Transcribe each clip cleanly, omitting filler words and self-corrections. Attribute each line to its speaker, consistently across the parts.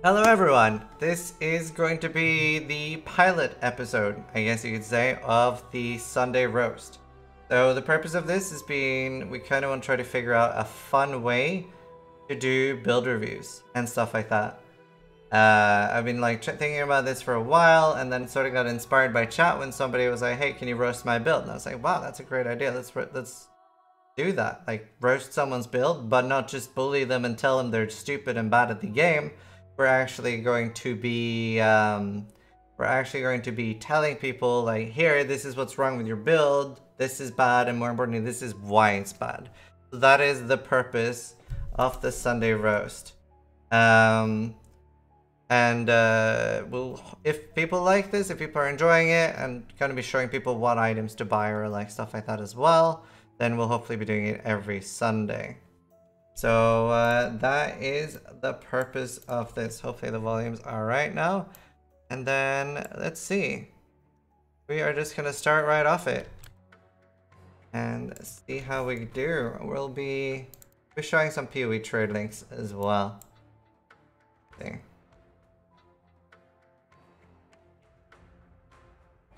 Speaker 1: Hello everyone, this is going to be the pilot episode, I guess you could say, of the Sunday roast. So the purpose of this is we kind of want to try to figure out a fun way to do build reviews and stuff like that. I've been like thinking about this for a while and then sort of got inspired by chat when somebody was like, hey, can you roast my build? And I was like, wow, that's a great idea, let's do that. Like, roast someone's build, but not just bully them and tell them they're stupid and bad at the game. We're actually going to be telling people like, here, this is what's wrong with your build, this is bad, and more importantly, this is why it's bad. So that is the purpose of the Sunday roast. If people like this, if people are enjoying it, and gonna be showing people what items to buy or like stuff like that as well, then we'll hopefully be doing it every Sunday. So that is the purpose of this. Hopefully the volumes are right now. And then let's see. We are just gonna start right off it and see how we do. We'll be showing some PoE trade links as well.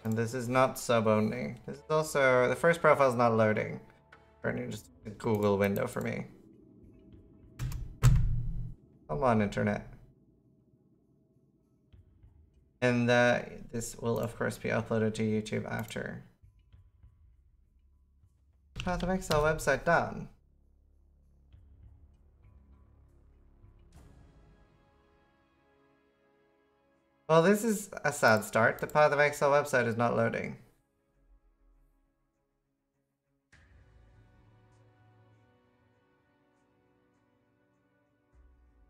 Speaker 1: And this is not sub only. This is also, the first profile is not loading. Turning just a Google window for me. Come on, internet. And this will of course be uploaded to YouTube after. Path of Exile website down. Well, this is a sad start. The Path of Exile website is not loading.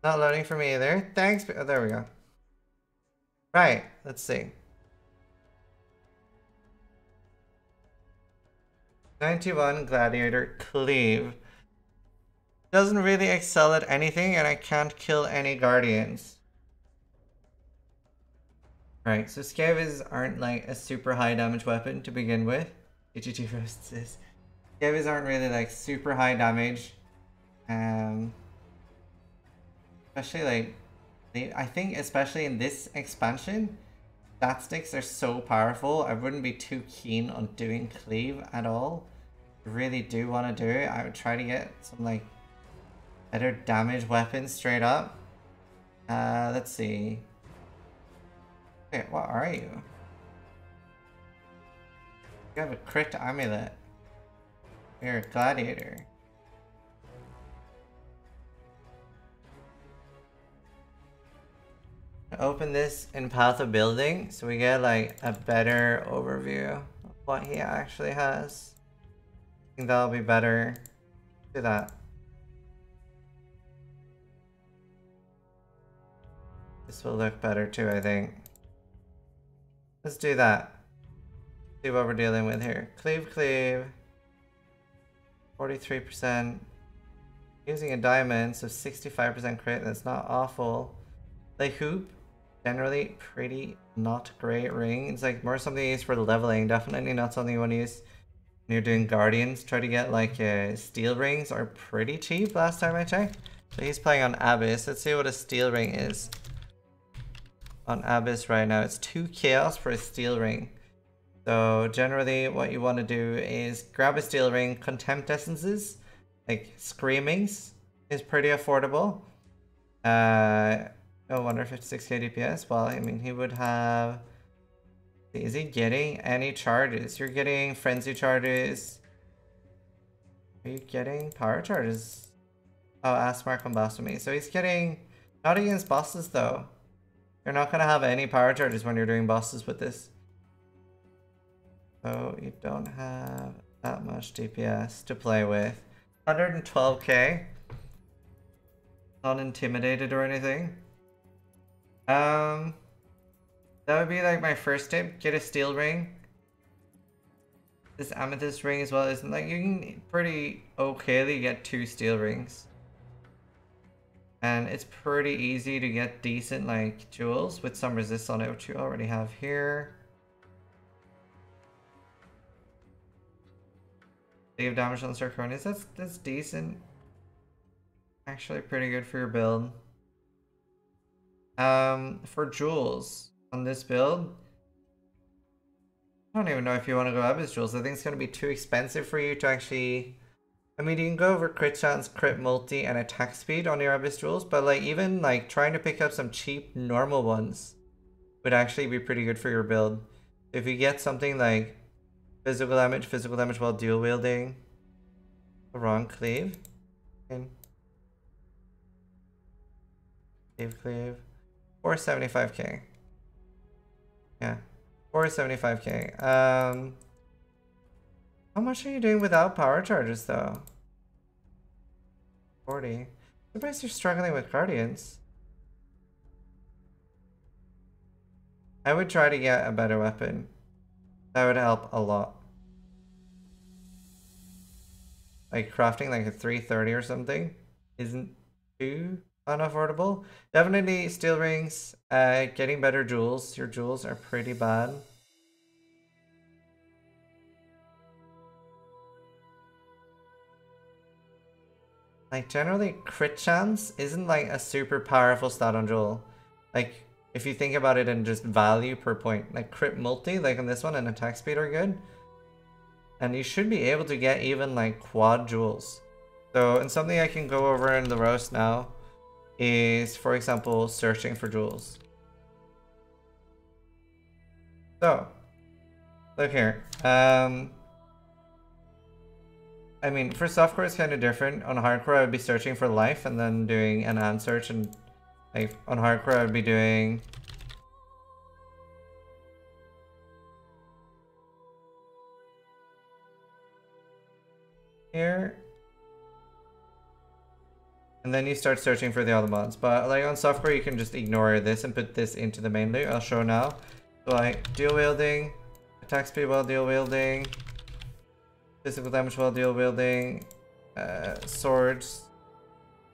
Speaker 1: Not loading for me either. Thanks. Oh, there we go. Right. Let's see. 91 Gladiator Cleave. Doesn't really excel at anything, and I can't kill any Guardians. Right, so Scavies aren't like a super high damage weapon to begin with. HGT roasts this. Scavies aren't really like super high damage. Especially like, I think especially in this expansion, stat sticks are so powerful. I wouldn't be too keen on doing Cleave at all. I really do want to do it. I would try to get some like better damage weapons straight up. Let's see. Wait, what are you? You have a crit amulet. You're a gladiator. Open this in Path of Building so we get like a better overview of what he actually has. I think that'll be better. Do that. This will look better too, I think. Let's do that. See what we're dealing with here. Cleave, cleave. 43%. Using a diamond, so 65% crit. That's not awful. Like hoop. Generally pretty not great ring. It's like more something you use for leveling. Definitely not something you want to use when you're doing guardians. Try to get like steel rings are pretty cheap last time I checked. So he's playing on Abyss. Let's see what a steel ring is. On Abyss right now, it's 2 chaos for a steel ring. So generally what you want to do is grab a steel ring. Contempt essences, like screamings, is pretty affordable. No wonder 56k DPS. Well, I mean, he would have... Is he getting any charges? You're getting frenzy charges. Are you getting power charges? Oh, Asmark on Blasphemy. So he's getting... Not against bosses though. You're not gonna have any power charges when you're doing bosses with this. So you don't have that much DPS to play with. 112k. Not intimidated or anything. That would be like my first tip. Get a steel ring. This amethyst ring as well isn't like, you can pretty okayly get 2 steel rings. And it's pretty easy to get decent like jewels with some resist on it, which you already have here. Save damage on Zirconius. That's decent. Actually pretty good for your build. For jewels on this build, I don't even know if you want to go Abyss jewels. I think it's going to be too expensive for you to actually... I mean, you can go over crit chance, crit multi, and attack speed on your Abyss jewels, but like even like trying to pick up some cheap normal ones would actually be pretty good for your build. If you get something like physical damage while dual wielding, the wrong cleave, and cleave, 475k. Yeah, 475k. How much are you doing without power charges though? 40. Surprised you're struggling with guardians. I would try to get a better weapon. That would help a lot. Like crafting like a 330 or something isn't too unaffordable. Definitely steel rings, getting better jewels. Your jewels are pretty bad. Like generally crit chance isn't like a super powerful stat on jewel. Like if you think about it in just value per point, like crit multi, like on this one, and attack speed are good. And you should be able to get even like quad jewels. So, and something I can go over in the roast now is, for example, searching for jewels. So, look here. I mean, for softcore it's kind of different. On hardcore I would be searching for life and then doing an and search, and like on hardcore I would be doing here. And then you start searching for the other mods. But like on softcore you can just ignore this and put this into the main loot. I'll show now. So like dual wielding, attack speed while dual wielding, physical damage while dual wielding, swords,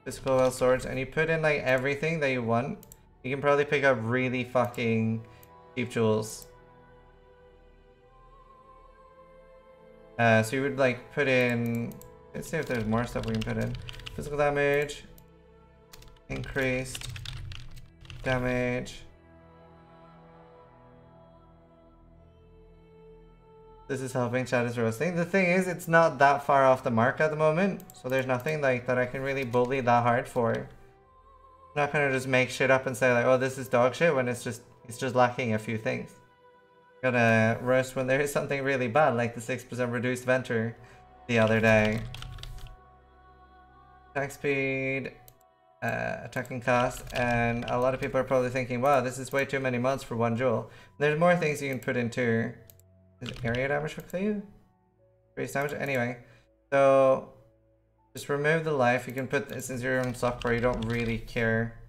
Speaker 1: physical while swords, and you put in like everything that you want. You can probably pick up really fucking cheap jewels. So you would like put in, let's see if there's more stuff we can put in. Physical damage, increased damage. This is helping, chat is roasting. The thing is, it's not that far off the mark at the moment, so there's nothing like that I can really bully that hard for. I'm not gonna just make shit up and say like, oh, this is dog shit, when it's just lacking a few things. Gonna roast when there is something really bad, like the 6% reduced venter the other day. Attack speed, attacking cost, and a lot of people are probably thinking, wow, this is way too many mods for one jewel. There's more things you can put into. Is it area damage for cleave? Base damage? Anyway, so just remove the life. You can put this, since you're on software, you don't really care.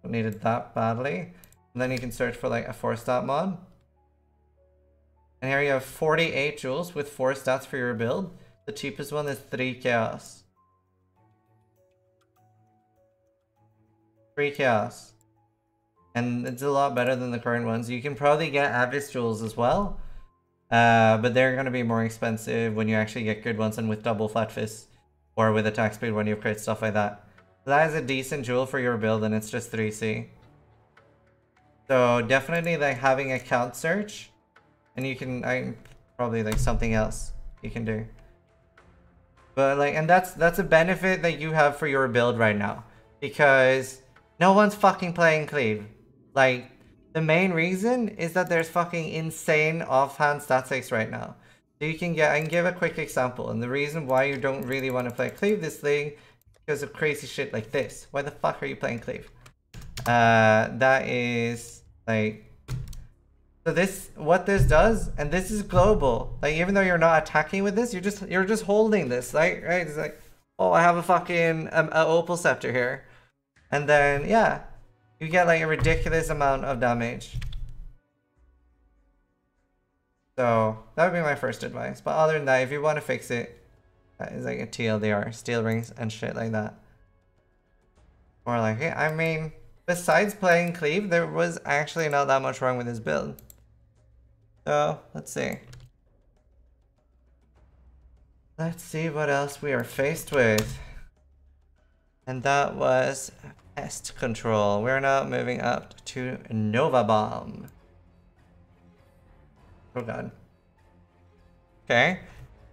Speaker 1: Don't need it that badly. And then you can search for like a 4-stat mod. And here you have 48 jewels with 4 stats for your build. The cheapest one is 3 chaos. 3 chaos. And it's a lot better than the current ones. You can probably get Abyss jewels as well. But they're going to be more expensive when you actually get good ones and with double flat fist. Or with attack speed when you create stuff like that. That is a decent jewel for your build, and it's just 3C. So definitely like having a count search. And you can, probably like something else you can do. But like, and that's a benefit that you have for your build right now. Because no one's fucking playing cleave. Like, the main reason is that there's fucking insane offhand statistics right now. So you can get, I can give a quick example. And the reason why you don't really want to play cleave this thing, because of crazy shit like this. Why the fuck are you playing cleave? That is like, so this, what this does, and this is global. Like even though you're not attacking with this, you're just holding this, right? It's like, oh, I have a fucking a opal scepter here, and then yeah, you get like a ridiculous amount of damage. So that would be my first advice. But other than that, if you want to fix it, that is like a TLDR, steel rings and shit like that. Or like, yeah, I mean, besides playing cleave, there was actually not that much wrong with this build. So let's see. Let's see what else we are faced with. And that was Pest control. We're now moving up to Nova Bomb. Oh god. Okay.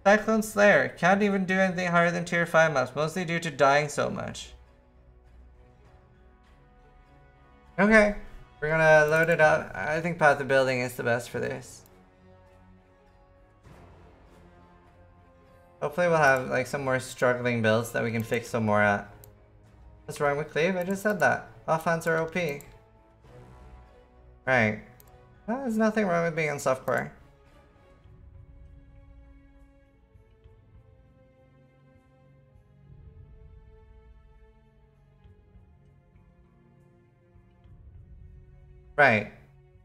Speaker 1: Cyclone Slayer. Can't even do anything higher than tier 5 maps, mostly due to dying so much. Okay. We're gonna load it up. I think Path of Building is the best for this. Hopefully we'll have like some more struggling builds that we can fix some more at. What's wrong with Cleave? I just said that. Offense or OP. Right. Well, there's nothing wrong with being on softcore. Right.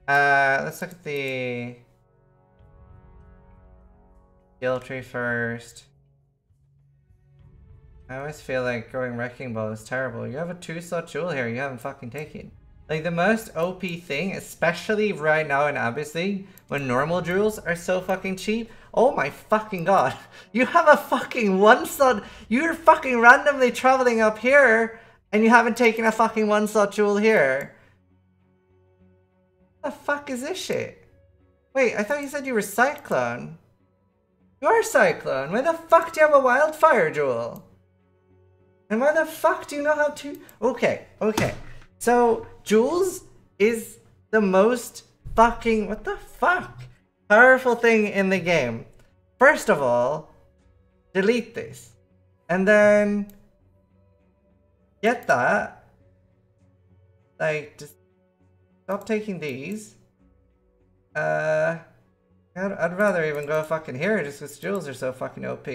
Speaker 1: Let's look at the skill tree first. I always feel like going Wrecking Ball is terrible. You have a 2-slot jewel here you haven't fucking taken. Like the most OP thing, especially right now in Abyss League, when normal jewels are so fucking cheap. Oh my fucking god. You have a fucking 1-slot. You're fucking randomly traveling up here and you haven't taken a fucking 1-slot jewel here. What the fuck is this shit? Wait, I thought you said you were Cyclone. You are Cyclone. Why the fuck do you have a Wildfire jewel? And why the fuck do you know how to... Okay. So, jewels is the most fucking... What the fuck? Powerful thing in the game. First of all, delete this. And then... Get that. Like, just... Stop taking these. I'd rather even go fucking here just because jewels are so fucking OP.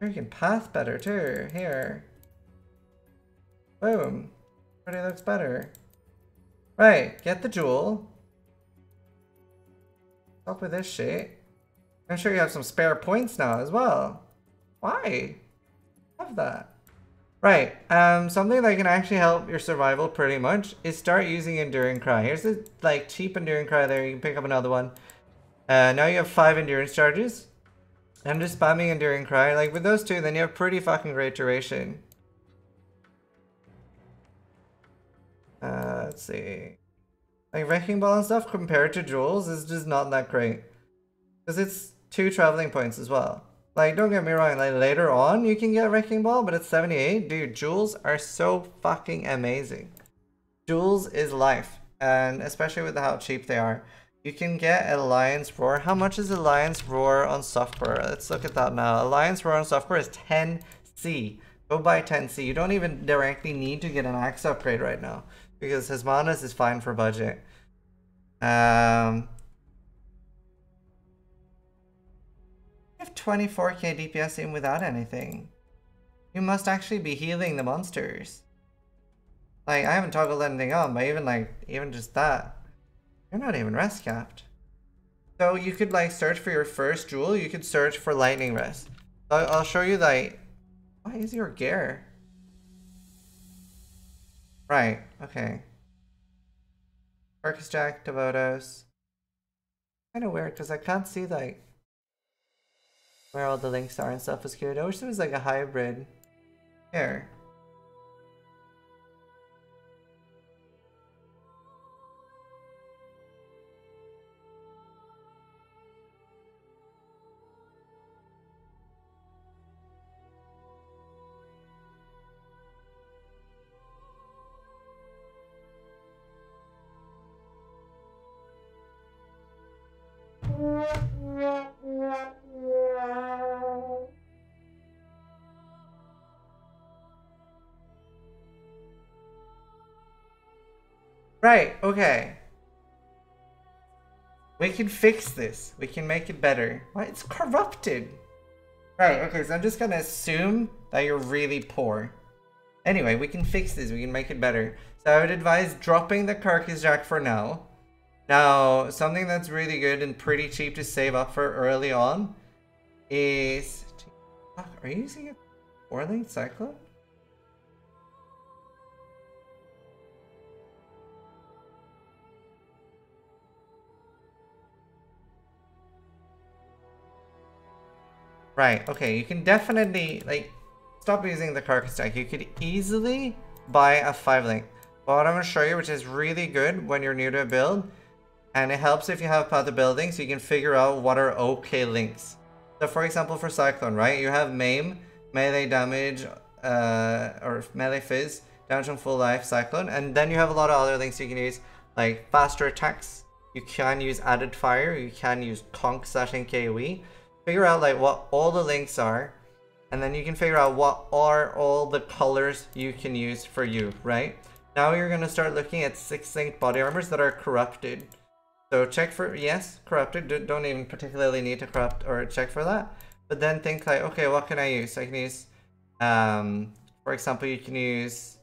Speaker 1: Freaking path better too. Here. Boom. Already looks better. Right. Get the jewel. Stop with this shit. I'm sure you have some spare points now as well. Why? Have that. Right, something that can actually help your survival pretty much is start using Enduring Cry. Here's the like cheap Enduring Cry there, you can pick up another one. Now you have 5 endurance charges. I'm just spamming Enduring Cry. Like with those two, then you have pretty fucking great duration. Let's see. Like Wrecking Ball and stuff compared to Jewels is just not that great. Because it's 2 traveling points as well. Like, don't get me wrong, like later on you can get Wrecking Ball, but it's 78. Dude, jewels are so fucking amazing. Jewels is life, and especially with how cheap they are. You can get Alliance Roar. How much is Alliance Roar on software? Let's look at that now. Alliance Roar on software is 10C. Go buy 10C. You don't even directly need to get an axe upgrade right now, because his manas is fine for budget. You have 24k DPS in without anything. You must actually be healing the monsters. Like, I haven't toggled anything on, but even just that. You're not even rest capped. So you could like search for your first jewel, you could search for lightning rest. I'll show you like, what is your gear? Right, okay. Arcus Jack, Devotos. Kind of weird because I can't see like where all the links are and stuff was good. I wish there was like a hybrid here. Right, okay. We can fix this. We can make it better. Why? It's corrupted. Right, okay, so I'm just gonna assume that you're really poor. Anyway, we can fix this. We can make it better. So I would advise dropping the Carcass Jack for now. Now, something that's really good and pretty cheap to save up for early on is... Fuck, are you using a 4-lane Cyclone? Right, okay, you can definitely, like, stop using the Carcass Jack. You could easily buy a 5 link. But what I'm going to show you, which is really good when you're new to a build, and it helps if you have path of building, so you can figure out what are okay links. So for example, for Cyclone, right? You have Maim, melee damage, or melee fizz, damage on full life, Cyclone, and then you have a lot of other links you can use, like faster attacks. You can use added fire, you can use conk slash NKOE. Figure out like what all the links are, and then you can figure out what are all the colors you can use for you, right? Now you're going to start looking at 6 link body armors that are corrupted. So check for, yes, corrupted, don't even particularly need to corrupt or check for that. But then think like, okay, what can I use? So I can use, for example, you can use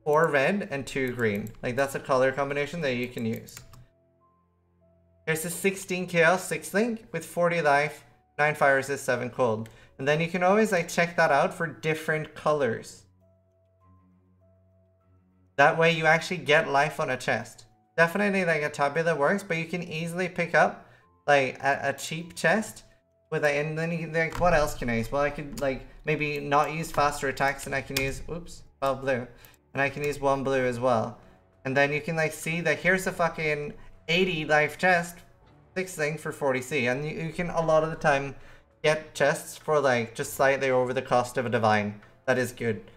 Speaker 1: 4 red and 2 green. Like that's a color combination that you can use. Here's a 16 chaos 6 link with 40 life, 9 fire resist, 7 cold. And then you can always like check that out for different colors. That way you actually get life on a chest. Definitely like a tabula works, but you can easily pick up like a cheap chest with a, and then you can like, what else can I use? Well, I could like maybe not use faster attacks, and I can use, oops, 12 blue. And I can use 1 blue as well. And then you can like see that here's a fucking 80 life chest, 6 thing for 40C. And you can a lot of the time get chests for like just slightly over the cost of a divine. That is good.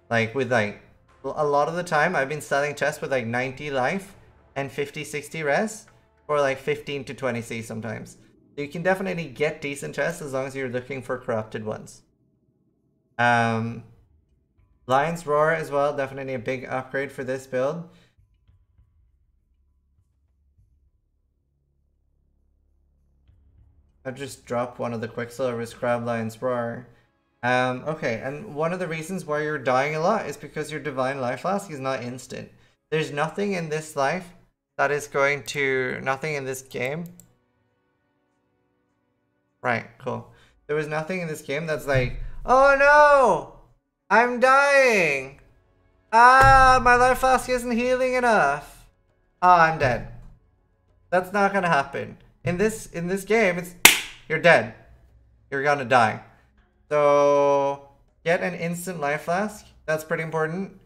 Speaker 1: Like with like, a lot of the time I've been selling chests with like 90 life and 50-60 res for like 15 to 20C sometimes. So you can definitely get decent chests as long as you're looking for corrupted ones. Lion's Roar as well, definitely a big upgrade for this build. I'll just drop one of the Quicksilvers, grab Lion's Roar. Okay, and one of the reasons why you're dying a lot is because your Divine Life Flask is not instant. There's nothing in this life that is going to, nothing in this game. Right, cool. There was nothing in this game that's like, oh no! I'm dying! Ah, my life flask isn't healing enough. Ah, I'm dead. That's not gonna happen. In this game, it's, you're dead. You're gonna die. So, get an instant life flask. That's pretty important.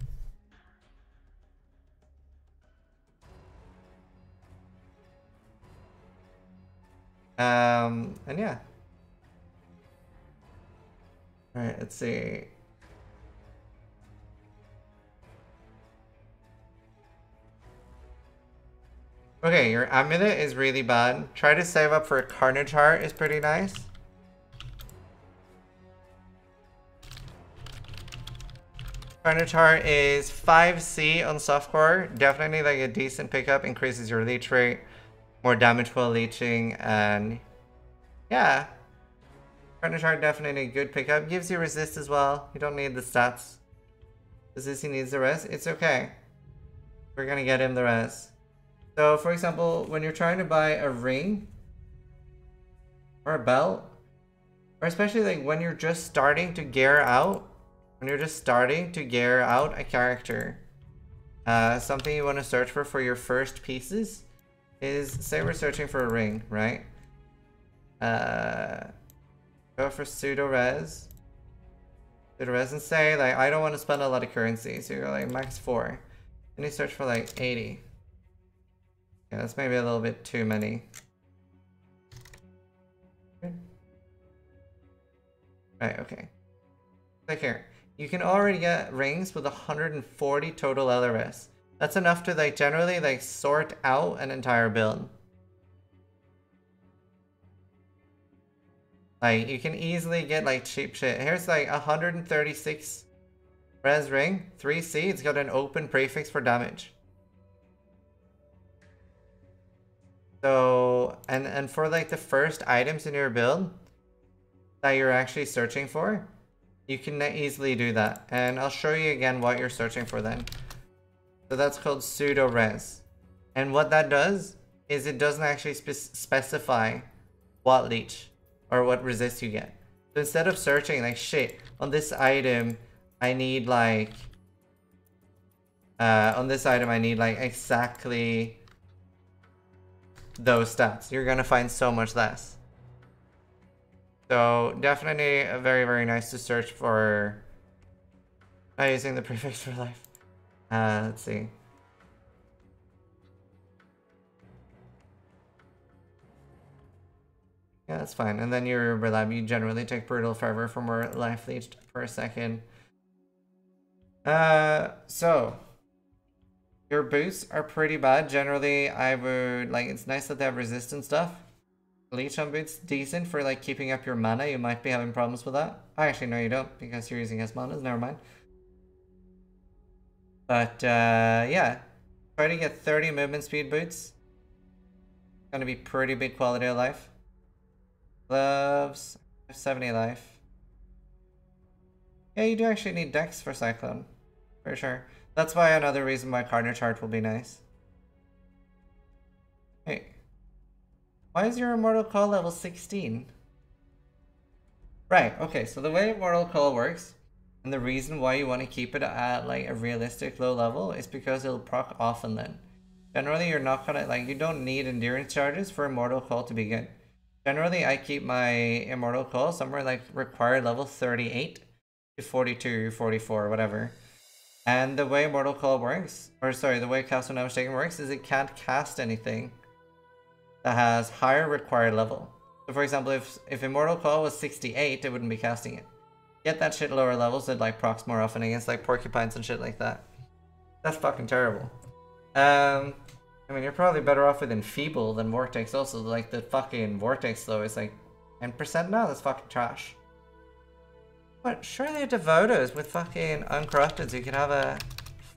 Speaker 1: And yeah. Alright, let's see. Okay, your amulet is really bad. Try to save up for a Carnage Heart is pretty nice. Carnage Heart is 5C on softcore. Definitely like a decent pickup. Increases your leech rate. More damage while leeching. And yeah. Carnage Heart definitely a good pickup. Gives you resist as well. You don't need the stats. Does he needs the rest? It's okay. We're gonna get him the rest. So for example, when you're trying to buy a ring or a belt, or especially like when you're just starting to gear out, a character, something you want to search for your first pieces is, say we're searching for a ring, right? Go for pseudo res and say like, I don't want to spend a lot of currency, so you're like max 4, and you search for like 80. Yeah, that's maybe a little bit too many. Right, okay. Click here. You can already get rings with 140 total LRS. That's enough to like generally like sort out an entire build. Like you can easily get like cheap shit. Here's like 136 res ring, 3C. It's got an open prefix for damage. So, and for like the first items in your build that you're actually searching for, you can easily do that. And I'll show you again what you're searching for then. So that's called pseudo res. And what that does is it doesn't actually specify what leech or what resist you get. So instead of searching like shit, on this item I need like exactly those stats, you're gonna find so much less. So definitely very, very nice to search for Not using the prefix for life. Let's see. Yeah, that's fine. And then your relab, you generally take brutal fervor for more life leached per second. So your boots are pretty bad. Generally, I would like. It's nice that they have resistance stuff. Leech on boots, decent for like keeping up your mana. You might be having problems with that. Actually, no, you don't because you're using S manas. Never mind. But yeah, try to get 30 movement speed boots. Gonna be pretty big quality of life. Gloves, 70 life. Yeah, you do actually need dex for Cyclone, for sure. That's why another reason why Cardinal Chart will be nice. Hey, why is your Immortal Call level 16? Right, okay, so the way Immortal Call works, and the reason why you want to keep it at like a realistic low level is because it'll proc often then. Generally, you're not gonna, like, you don't need endurance charges for Immortal Call to be good. Generally, I keep my Immortal Call somewhere like required level 38 to 42, 44, whatever. And the way Immortal Call works, or sorry, the way Cast When I Was Taken works is it can't cast anything that has higher required level. So for example, if Immortal Call was 68, it wouldn't be casting it. Get that shit lower levels, it like procs more often against like porcupines and shit like that. That's fucking terrible. I mean, you're probably better off with Enfeeble than Vortex also. Like, the fucking Vortex, though, is like 10% now. That's fucking trash. But surely a Devotos with fucking Uncorrupted, so you can have a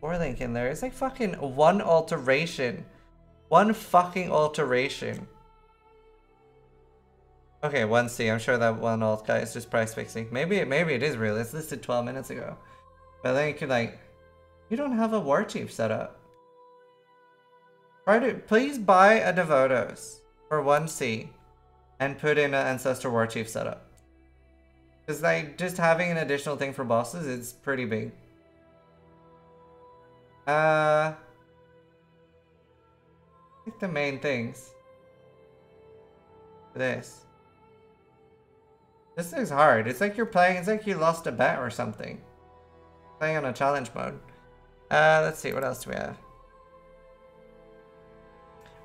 Speaker 1: 4-link in there. It's like fucking one alteration. One fucking alteration. Okay, 1C. I'm sure that one alt guy is just price fixing. Maybe it is real. It's listed 12 minutes ago. But then you could, like... You don't have a War Chief set up. Please buy a Devotos for 1C and put in an Ancestor War Chief setup. Because like just having an additional thing for bosses is pretty big. I think the main things. This is hard. It's like you're playing, it's like you lost a bet or something. Playing on a challenge mode. Let's see, what else do we have?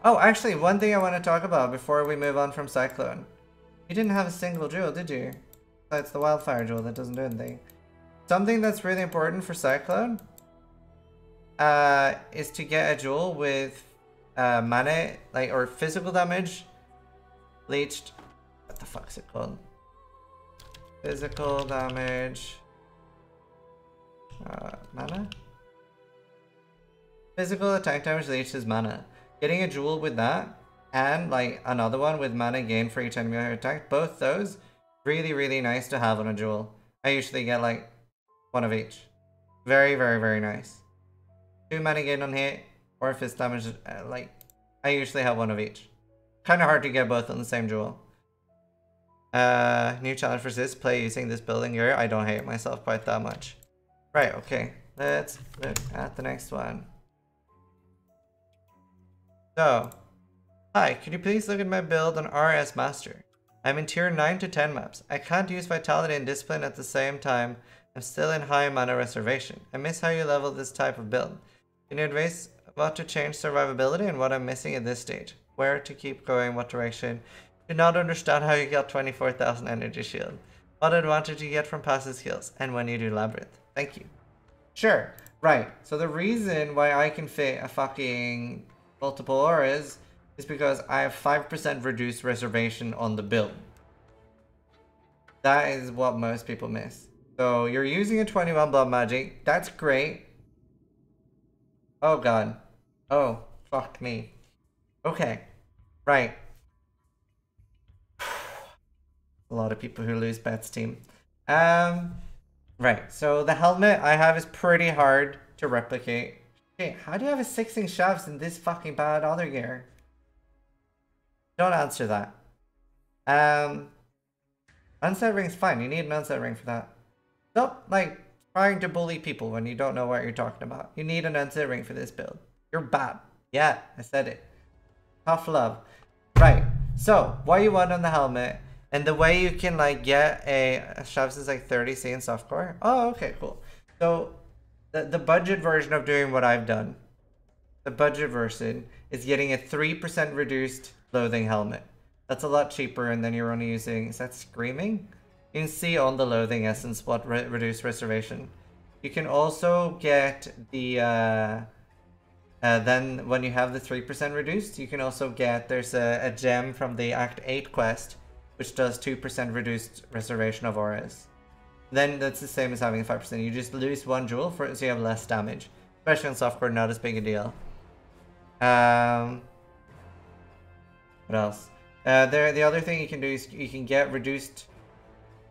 Speaker 1: Oh, actually, one thing I want to talk about before we move on from Cyclone. You didn't have a single jewel, did you? That's the Wildfire jewel that doesn't do anything. Something that's really important for Cyclone is to get a jewel with mana, like, or physical damage, leached. What the fuck is it called? Physical damage. Mana? Physical attack damage leached is mana. Getting a jewel with that, and like another one with mana gain for each enemy attack, both those, really, really nice to have on a jewel. I usually get like one of each. Very, very, very nice. 2 mana gain on hit, or fist damage, like, I usually have one of each. Kind of hard to get both on the same jewel. New challenge for this, play using this building gear. I don't hate myself quite that much. Right, okay. Let's look at the next one. So, hi, could you please look at my build on RS Master? I'm in tier 9 to 10 maps. I can't use Vitality and Discipline at the same time. I'm still in high mana reservation. I miss how you level this type of build. Can you advise what to change survivability and what I'm missing at this stage? Where to keep going, what direction? Do not understand how you got 24,000 energy shield. What advantage you get from passive skills, and when you do Labyrinth. Thank you. Sure, right. So the reason why I can fit a fucking multiple auras is because I have 5% reduced reservation on the build. That is what most people miss. So you're using a 21 blood magic. That's great. Oh god. Oh, fuck me. Okay. Right. A lot of people who lose bets, team. Right. So the helmet I have is pretty hard to replicate. Okay, how do you have a 6-inch shafts in this fucking bad other gear? Don't answer that. Unset ring's fine. You need an unset ring for that. Stop, like, trying to bully people when you don't know what you're talking about. You need an unset ring for this build. You're bad. Yeah, I said it. Tough love. Right. So, what you want on the helmet, and the way you can, like, get a shafts is like 30C in softcore. Oh, okay, cool. So, the budget version of doing what I've done. The budget version is getting a 3% reduced loathing helmet. That's a lot cheaper, and then you're only using... Is that screaming? You can see on the loathing essence what reduced reservation. You can also get the... then when you have the 3% reduced, you can also get... There's a gem from the Act 8 quest, which does 2% reduced reservation of auras. Then that's the same as having a 5%. You just lose one jewel so you have less damage. Especially on softcore, not as big a deal. What else? The other thing you can do is you can get reduced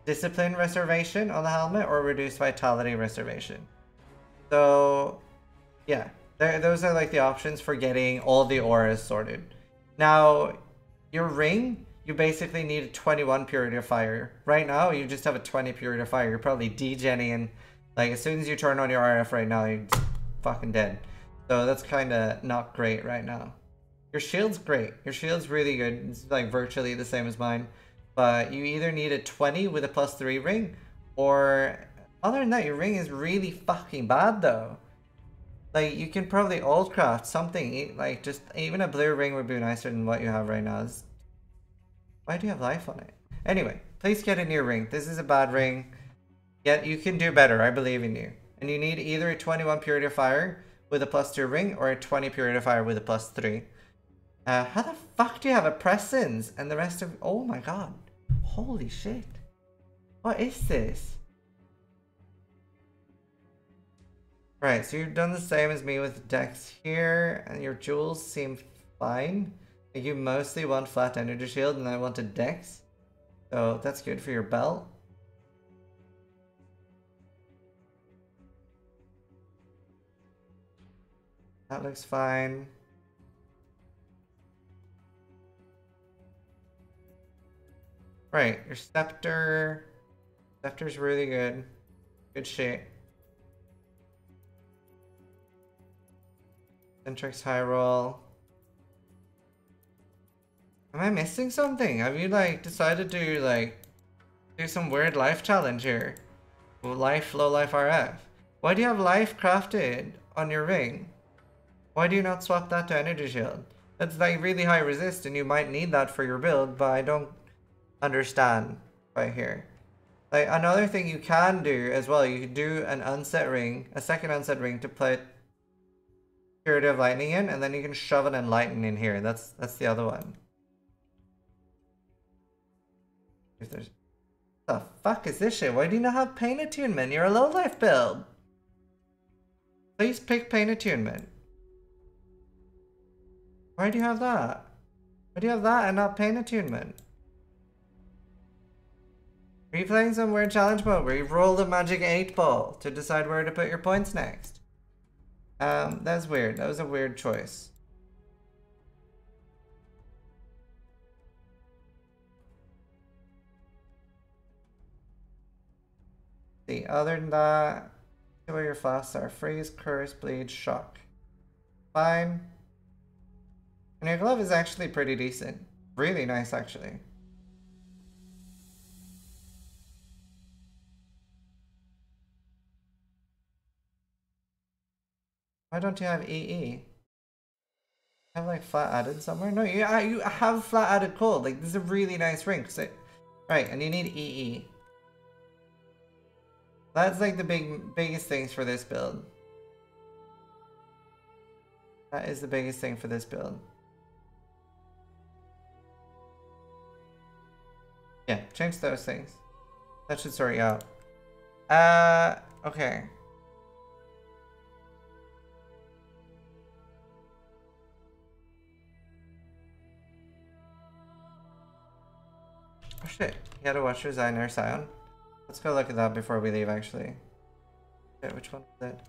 Speaker 1: discipline reservation on the helmet or reduced vitality reservation. So, yeah. Those are like the options for getting all the auras sorted. Now, your ring, you basically need a 21 purity of fire. Right now, you just have a 20 purity of fire. You're probably degenning, and like as soon as you turn on your RF right now, you're fucking dead. So that's kind of not great right now. Your shield's great. Your shield's really good. It's like virtually the same as mine. But you either need a 20 with a +3 ring, or other than that, your ring is really fucking bad though. Like, you can probably alt craft something, like just even a blue ring would be nicer than what you have right now. Why do you have life on it? Anyway, please get a new ring. This is a bad ring. Yet you can do better, I believe in you. And you need either a 21 purity of fire with a +2 ring or a 20 purity of fire with a +3. How the fuck do you have a presence and the rest of... Oh my god. Holy shit. What is this? Right, so you've done the same as me with Dex here, and your jewels seem fine. You mostly want flat energy shield, and I wanted Dex. So that's good for your belt. That looks fine. Right, your scepter. Scepter's really good. Good shit. Centrix high roll. Am I missing something? Have you like decided to like do some weird life challenge here? Life, low life RF. Why do you have life crafted on your ring? Why do you not swap that to energy shield? That's like really high resist and you might need that for your build, but I don't understand right here. Like another thing you can do as well, you could do an unset ring, a second unset ring to put Purity of Lightning in, and then you can shove an Enlighten in here. That's the other one. If there's... What the fuck is this shit? Why do you not have Pain Attunement? You're a low life build. Please pick Pain Attunement. Why do you have that? Why do you have that and not Pain Attunement? Are you playing some weird challenge mode where you roll the magic 8 ball to decide where to put your points next? That's weird. That was a weird choice. See, other than that, see where your flasks are. Freeze, Curse, Bleed, Shock. Fine. And your glove is actually pretty decent. Really nice, actually. Why don't you have EE? Have like flat added somewhere? No, you have flat added cold. Like this is a really nice ring. Right, and you need EE. That's like the biggest things for this build. That is the biggest thing for this build. Yeah, change those things. That should sort you out. Okay. Oh shit, you gotta watch your Zyner Scion. Let's go look at that before we leave actually. Okay, which one is it?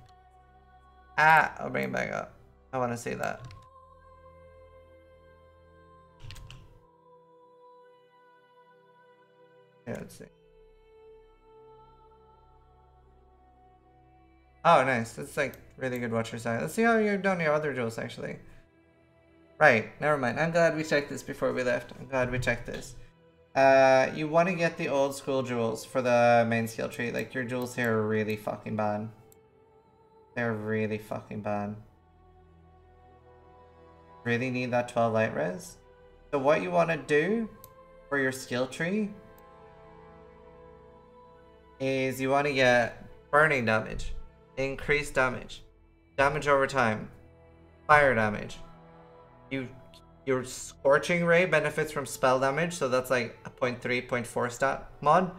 Speaker 1: Ah, I'll bring it back up. I wanna see that. Yeah, let's see. Oh, nice. That's like really good watcher side. Let's see how you've done your other jewels actually. Right, never mind. I'm glad we checked this before we left. I'm glad we checked this. You want to get the old school jewels for the main skill tree. Like, your jewels here are really fucking bad. They're really fucking bad. Really need that 12 light res. So what you want to do for your skill tree is you want to get burning damage, increased damage, damage over time, fire damage. Your scorching ray benefits from spell damage, so that's like a 0.3, 0.4 stat mod,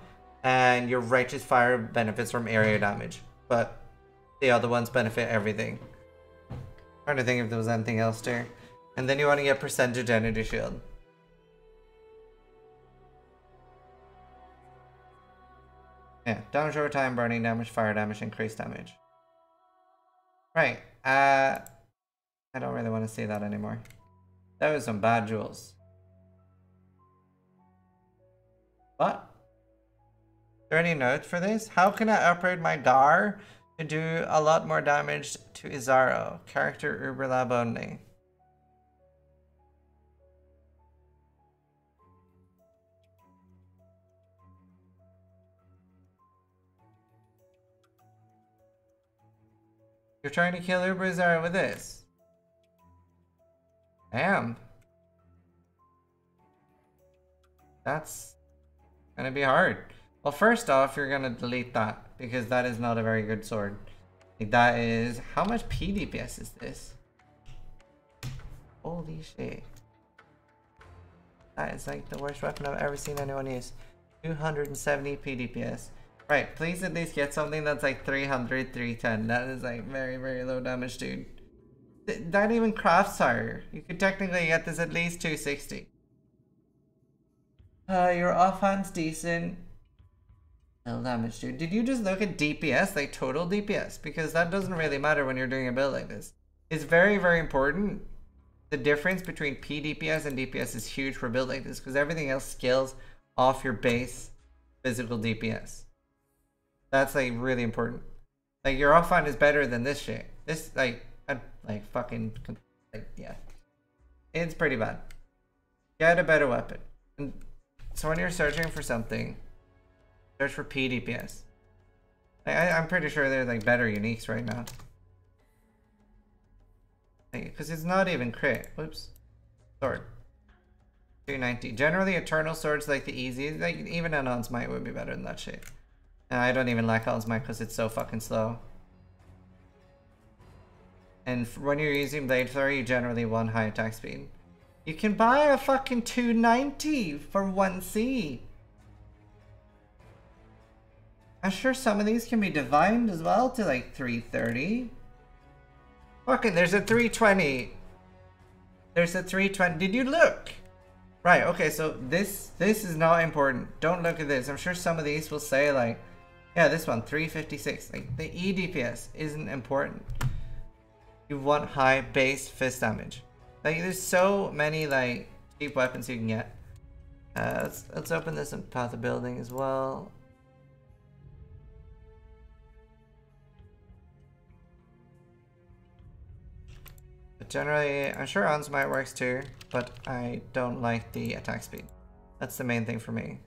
Speaker 1: and your righteous fire benefits from area damage, but the other ones benefit everything. Trying to think if there was anything else there. And then you want to get percentage energy shield. Yeah, damage over time, burning damage, fire damage, increased damage. Right, I don't really want to see that anymore. That was some bad jewels. What? Is there any notes for this? How can I upgrade my Gar to do a lot more damage to Izaro? Character Uber Lab only. You're trying to kill Uber Izaro with this? Damn. That's gonna be hard. Well, first off, you're gonna delete that because that is not a very good sword. Like, that is... How much P DPS is this? Holy shit. That is like the worst weapon I've ever seen anyone use. 270 P DPS. Right, please at least get something that's like 300, 310. That is like very, very low damage, dude. That even crafts higher. You could technically get this at least 260. Your offhand's decent. No damage, dude. Did you just look at DPS, like total DPS? Because that doesn't really matter when you're doing a build like this. It's very, very important. The difference between P DPS and DPS is huge for a build like this because everything else scales off your base physical DPS. That's like really important. Like your offhand is better than this shit. This like fucking like yeah. It's pretty bad. Get a better weapon. And so when you're searching for something, search for P DPS. I'm pretty sure they're like better uniques right now. Because it's not even crit. Whoops. Sword. 290. Generally, Eternal Sword's like the easiest. Like, even Anon's Might would be better than that shit. And I don't even like Anon's Might because it's so fucking slow. And when you're using Blade Thrower, you generally want high attack speed. You can buy a fucking 290 for 1C. I'm sure some of these can be divined as well to like 330. Fucking, there's a 320. There's a 320. Did you look? Right, okay, so this is not important. Don't look at this. I'm sure some of these will say like, yeah, this one, 356. Like, the EDPS isn't important. You want high base fist damage. Like, there's so many like cheap weapons you can get. Let's open this in Path of Building as well. But generally, I'm sure On's Might works too, but I don't like the attack speed. That's the main thing for me.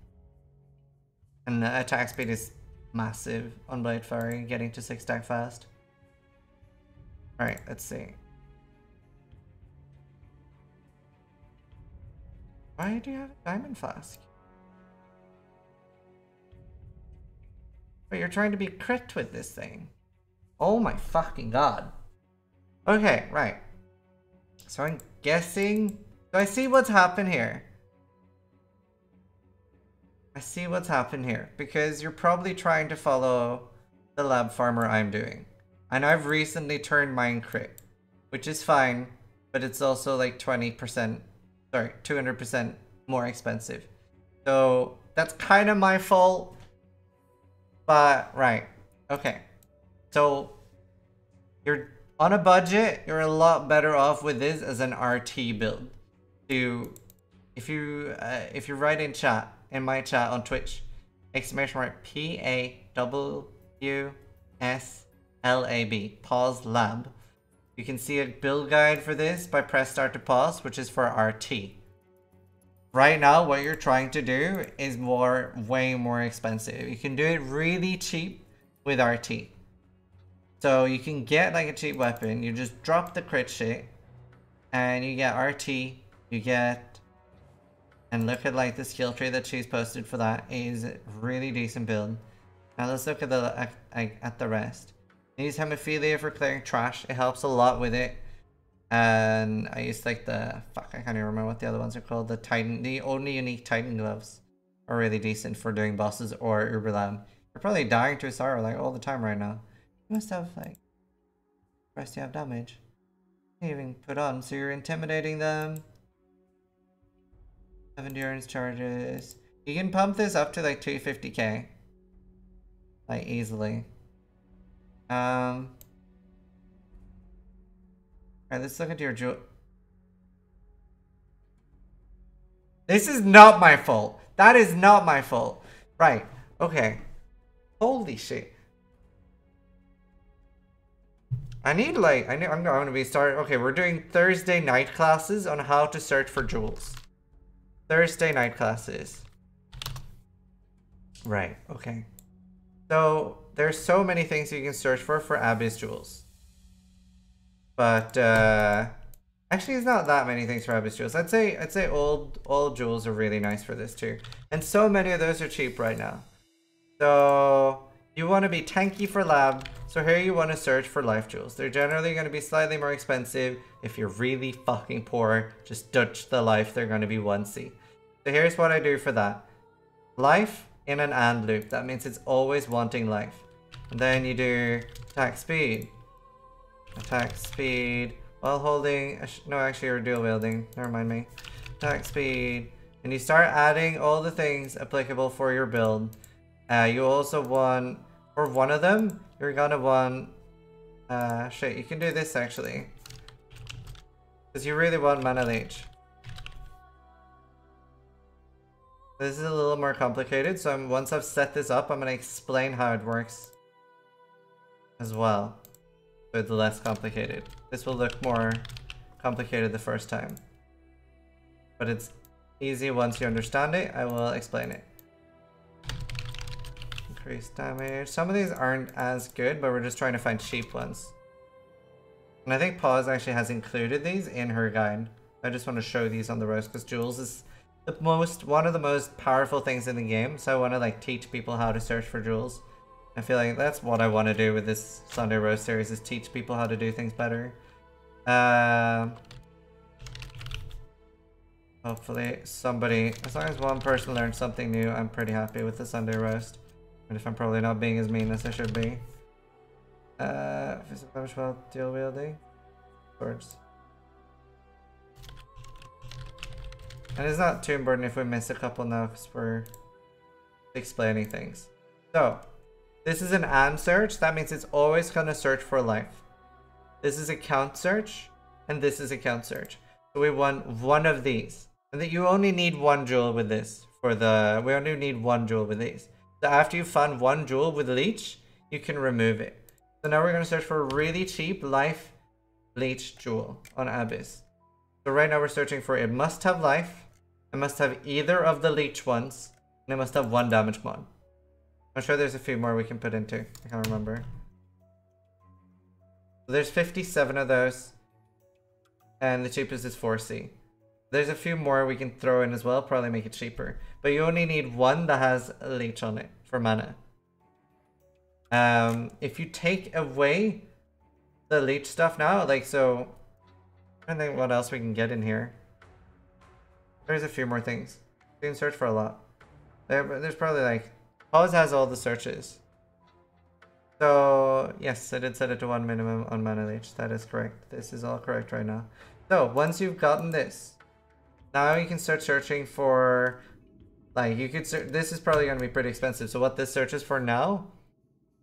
Speaker 1: And the attack speed is massive on Blade Fairy, getting to 6 stack fast. Alright, let's see. Why do you have a Diamond Flask? But you're trying to be crit with this thing. Oh my fucking god. Okay, right. So I'm guessing... Do I see what's happened here? I see what's happened here. Because you're probably trying to follow the lab farmer I'm doing. And I've recently turned mine crit. Which is fine. But it's also like 20%... Sorry, 200% more expensive. So that's kind of my fault. But, right. Okay. So, you're... On a budget, you're a lot better off with this as an RT build. If you write in chat, in my chat on Twitch, exclamation mark PAWSLAB, pause lab. You can see a build guide for this by press start to pause, which is for RT. Right now, what you're trying to do is way more expensive. You can do it really cheap with RT. So you can get like a cheap weapon, you just drop the crit shit, and you get RT, you get, and look at like the skill tree that she's posted for that is really decent build. Now let's look at the rest. I use hemophilia for clearing trash, it helps a lot with it. And I used like I can't even remember what the other ones are called. The only unique Titan gloves are really decent for doing bosses or Uberlam. You're probably dying to a sorrow like all the time right now. You must have like, rest you have damage. You even put on, so you're intimidating them. Have endurance charges. You can pump this up to like 250k. Like easily. Alright, let's look at your jewel. This is not my fault. That is not my fault. Right. Okay. Holy shit. I'm going to be starting. Okay, we're doing Thursday night classes on how to search for jewels. Thursday night classes. Right. Okay. So there's so many things you can search for Abyss jewels. But actually, it's not that many things for Abyss jewels. I'd say old jewels are really nice for this too, and so many of those are cheap right now. So you want to be tanky for lab. So here you want to search for life jewels. They're generally going to be slightly more expensive. If you're really fucking poor, just dodge the life. They're going to be 1C. So here's what I do for that. Life in an AND loop. That means it's always wanting life. And then you do attack speed. Attack speed while holding. No, actually, you're dual wielding. Never mind me. Attack speed. And you start adding all the things applicable for your build. You also want, for one of them, you're gonna want. Shit, you can do this actually. Because you really want mana leech. This is a little more complicated, so once I've set this up, I'm gonna explain how it works as well. So it's less complicated. This will look more complicated the first time. But it's easy once you understand it. I will explain it. Increase damage. Some of these aren't as good, but we're just trying to find cheap ones. And I think Pause actually has included these in her guide. I just want to show these on the roast because jewels is one of the most powerful things in the game. So I want to like teach people how to search for jewels. I feel like that's what I want to do with this Sunday Roast series, is teach people how to do things better. Hopefully somebody, as long as one person learns something new, I'm pretty happy with the Sunday Roast. And if I'm probably not being as mean as I should be. Physical damage while dual wielding. Swords. And it's not too important if we miss a couple now because we're explaining things. So, this is an AND search. That means it's always going to search for life. This is a count search. And this is a count search. So we want one of these. And that you only need one jewel with this. We only need one jewel with these. So after you found one jewel with leech, you can remove it. So now we're going to search for a really cheap life leech jewel on Abyss. So right now we're searching for it must have life. It must have either of the leech ones. And it must have one damage mod. I'm sure there's a few more we can put into. I can't remember. So there's 57 of those. And the cheapest is 4C. There's a few more we can throw in as well. Probably make it cheaper. But you only need one that has a leech on it for mana. If you take away the leech stuff now, like so... I don't think what else we can get in here. There's a few more things. You can search for a lot. There's probably like... Pause has all the searches. So, yes, I did set it to 1 minimum on mana leech. That is correct. This is all correct right now. So, once you've gotten this, now you can start searching for... Like, you could search... This is probably going to be pretty expensive. So what this searches for now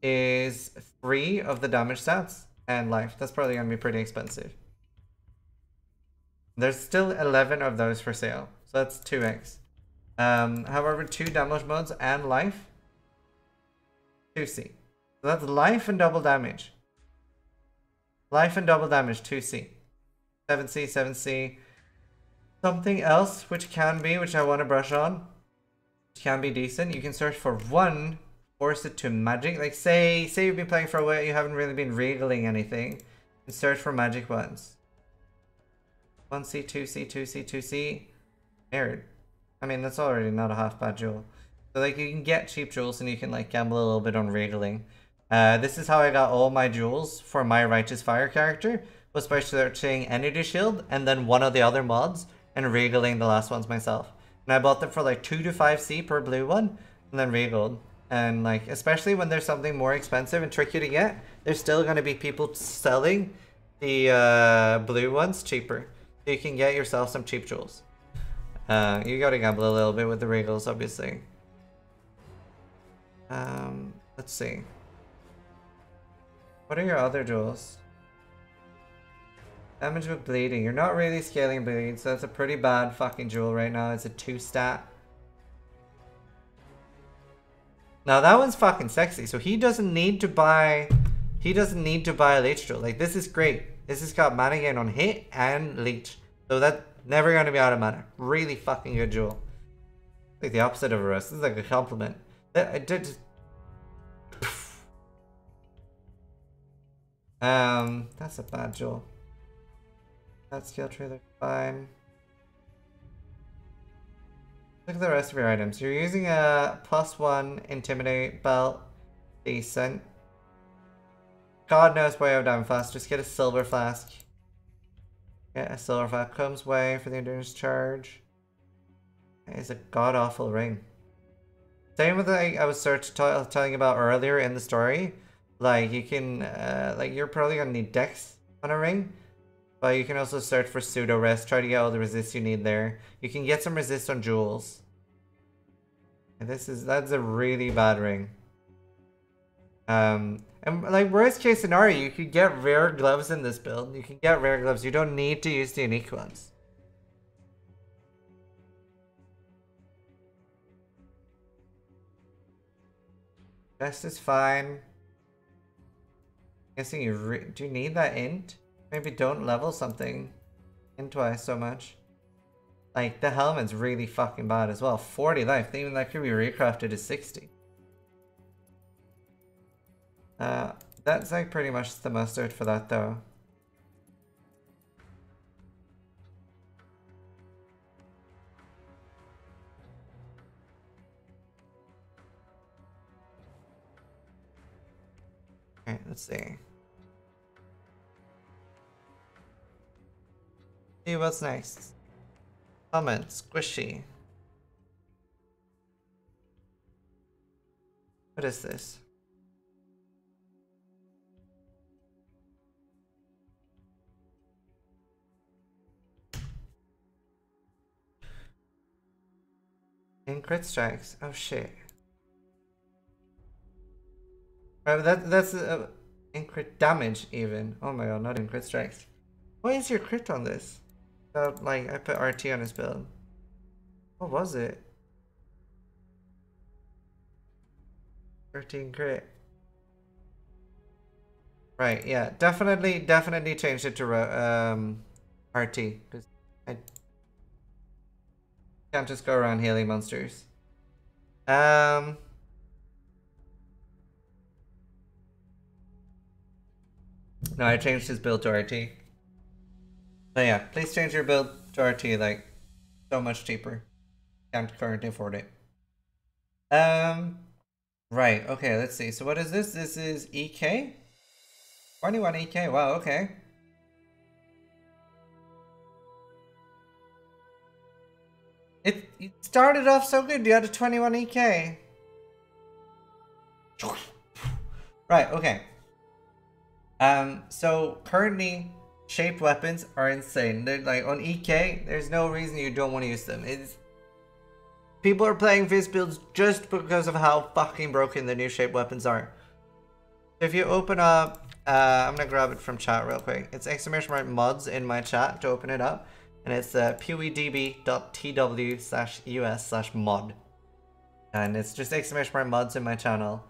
Speaker 1: is 3 of the damage stats and life. That's probably going to be pretty expensive. There's still 11 of those for sale. So that's 2x. However, 2 damage modes and life, 2C. So that's life and double damage. Life and double damage, 2C. 7C, 7C. Something else which can be, which I want to brush on, which can be decent. You can search for 1 force it to magic. Like say you've been playing for a while, you haven't really been regaling anything, and search for magic ones. 1C, 2C, 2C, 2C. Nerd. I mean, that's already not a half bad jewel. So like you can get cheap jewels and you can like gamble a little bit on regaling. This is how I got all my jewels for my Righteous Fire character, was by searching Energy Shield and then one of the other mods and regaling the last ones myself. And I bought them for like 2 to 5C per blue one and then regaled. And like, especially when there's something more expensive and tricky to get, there's still going to be people selling the blue ones cheaper. So you can get yourself some cheap jewels. You gotta gamble a little bit with the regals, obviously. Let's see. What are your other jewels? Damage with bleeding. You're not really scaling bleeding, so that's a pretty bad fucking jewel right now. It's a 2 stat. Now that one's fucking sexy, so he doesn't need to buy a leech jewel. Like, this is great. This has got mana gain on hit and leech. So that's never gonna be out of mana. Really fucking good jewel. Like the opposite of a rust. This is like a compliment. That's a bad jewel. That skill trailer, fine. Look at the rest of your items. You're using a +1 intimidate belt. Decent. God knows why I have diamond flask. Just get a silver flask. Get a silver flask. Comes way for the endurance charge. It's a god awful ring. Same with like I was telling about earlier in the story. Like you can like you're probably gonna need dex on a ring. But you can also search for pseudo rest, try to get all the resist you need there. You can get some resist on jewels. And that's a really bad ring. And like worst case scenario, you could get rare gloves in this build. You can get rare gloves. You don't need to use the unique ones. Rest is fine. Guessing do you need that int? Maybe don't level something in twice so much. Like, the helmet's really fucking bad as well. 40 life. Even that could be recrafted to 60. That's like pretty much the mustard for that though. Alright, let's see. See what's next. Comment, squishy. What is this? In crit strikes. Oh shit. Right, that's in crit damage even. Oh my god, not in crit strikes. What is your crit on this? Like, I put RT on his build. What was it? 13 crit. Right, yeah. Definitely changed it to RT. Because I can't just go around healing monsters. No, I changed his build to RT. So yeah, please change your build to RT, like, so much cheaper. Can't currently afford it. Right, okay, let's see. So what is this? This is EK? 21 EK, wow, okay. It started off so good, you had a 21 EK. Right, okay. So currently, shaped weapons are insane. They're like on EK, there's no reason you don't want to use them. People are playing Fizz builds just because of how fucking broken the new shaped weapons are. If you open up, I'm gonna grab it from chat real quick. It's exclamation mods in my chat to open it up, and it's pewdb.tw/us/mod, and it's just exclamation mods in my channel.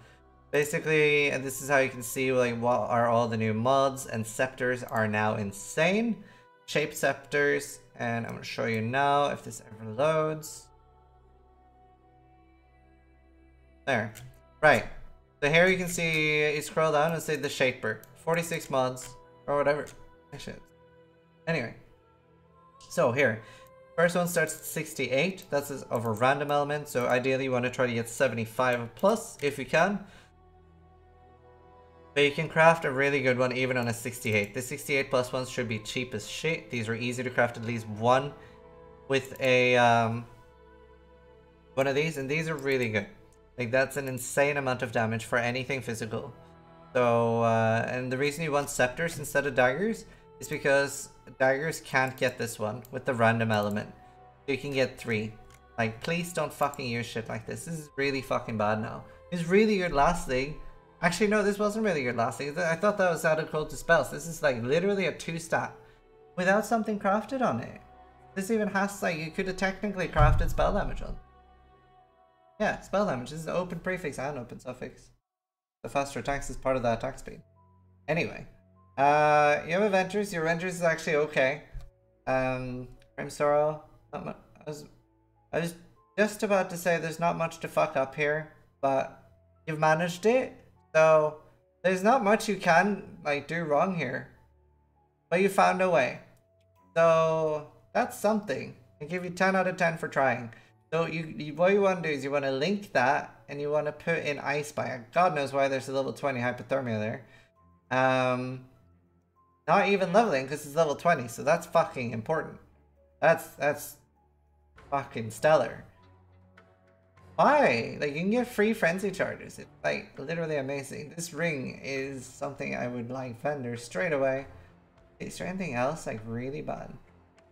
Speaker 1: Basically, and this is how you can see like what are all the new mods, and scepters are now insane. Shaped scepters, and I'm gonna show you now if this ever loads. There. Right. So here you can see, you scroll down and say the Shaper. 46 mods, or whatever. Shit. Anyway. So here. First one starts at 68. That's of a random element. So ideally you want to try to get 75 plus if you can. But you can craft a really good one even on a 68. The 68 plus ones should be cheap as shit. These are easy to craft, at least one with a one of these, and these are really good. Like, that's an insane amount of damage for anything physical. So and the reason you want scepters instead of daggers is because daggers can't get this one with the random element. You can get 3. Like, please don't fucking use shit like this. This is really fucking bad now. It's really good last league. Actually, no, this wasn't really good last league. I thought that was added code to spells. This is like literally a 2-stat without something crafted on it. This even has, like, you could have technically crafted spell damage on. Yeah, spell damage. This is an open prefix and open suffix. The faster attacks is part of that attack speed. Anyway. You have Avengers. Your Avengers is actually okay. Crime Sorrow. I was just about to say there's not much to fuck up here, but you've managed it. So there's not much you can like do wrong here. But you found a way. So that's something. I give you 10 out of 10 for trying. So what you want to do is you want to link that and you want to put in Ice Spy. God knows why there's a level 20 hypothermia there. Not even leveling because it's level 20, so that's fucking important. That's fucking stellar. Why? Like, you can get free frenzy charges. It's like literally amazing. This ring is something I would like vendor straight away. Is there anything else like really bad?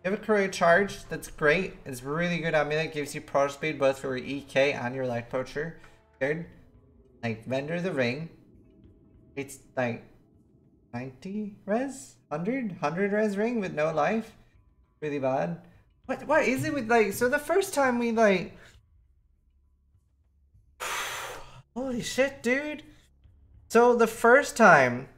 Speaker 1: You have a career charge, that's great. It's really good amulet, gives you prod speed both for your EK and your light poacher. Good. Like, vendor the ring. It's like 90 res? 100 res ring with no life? Really bad. What is it with like, so the first time we like, holy shit, dude. So the first time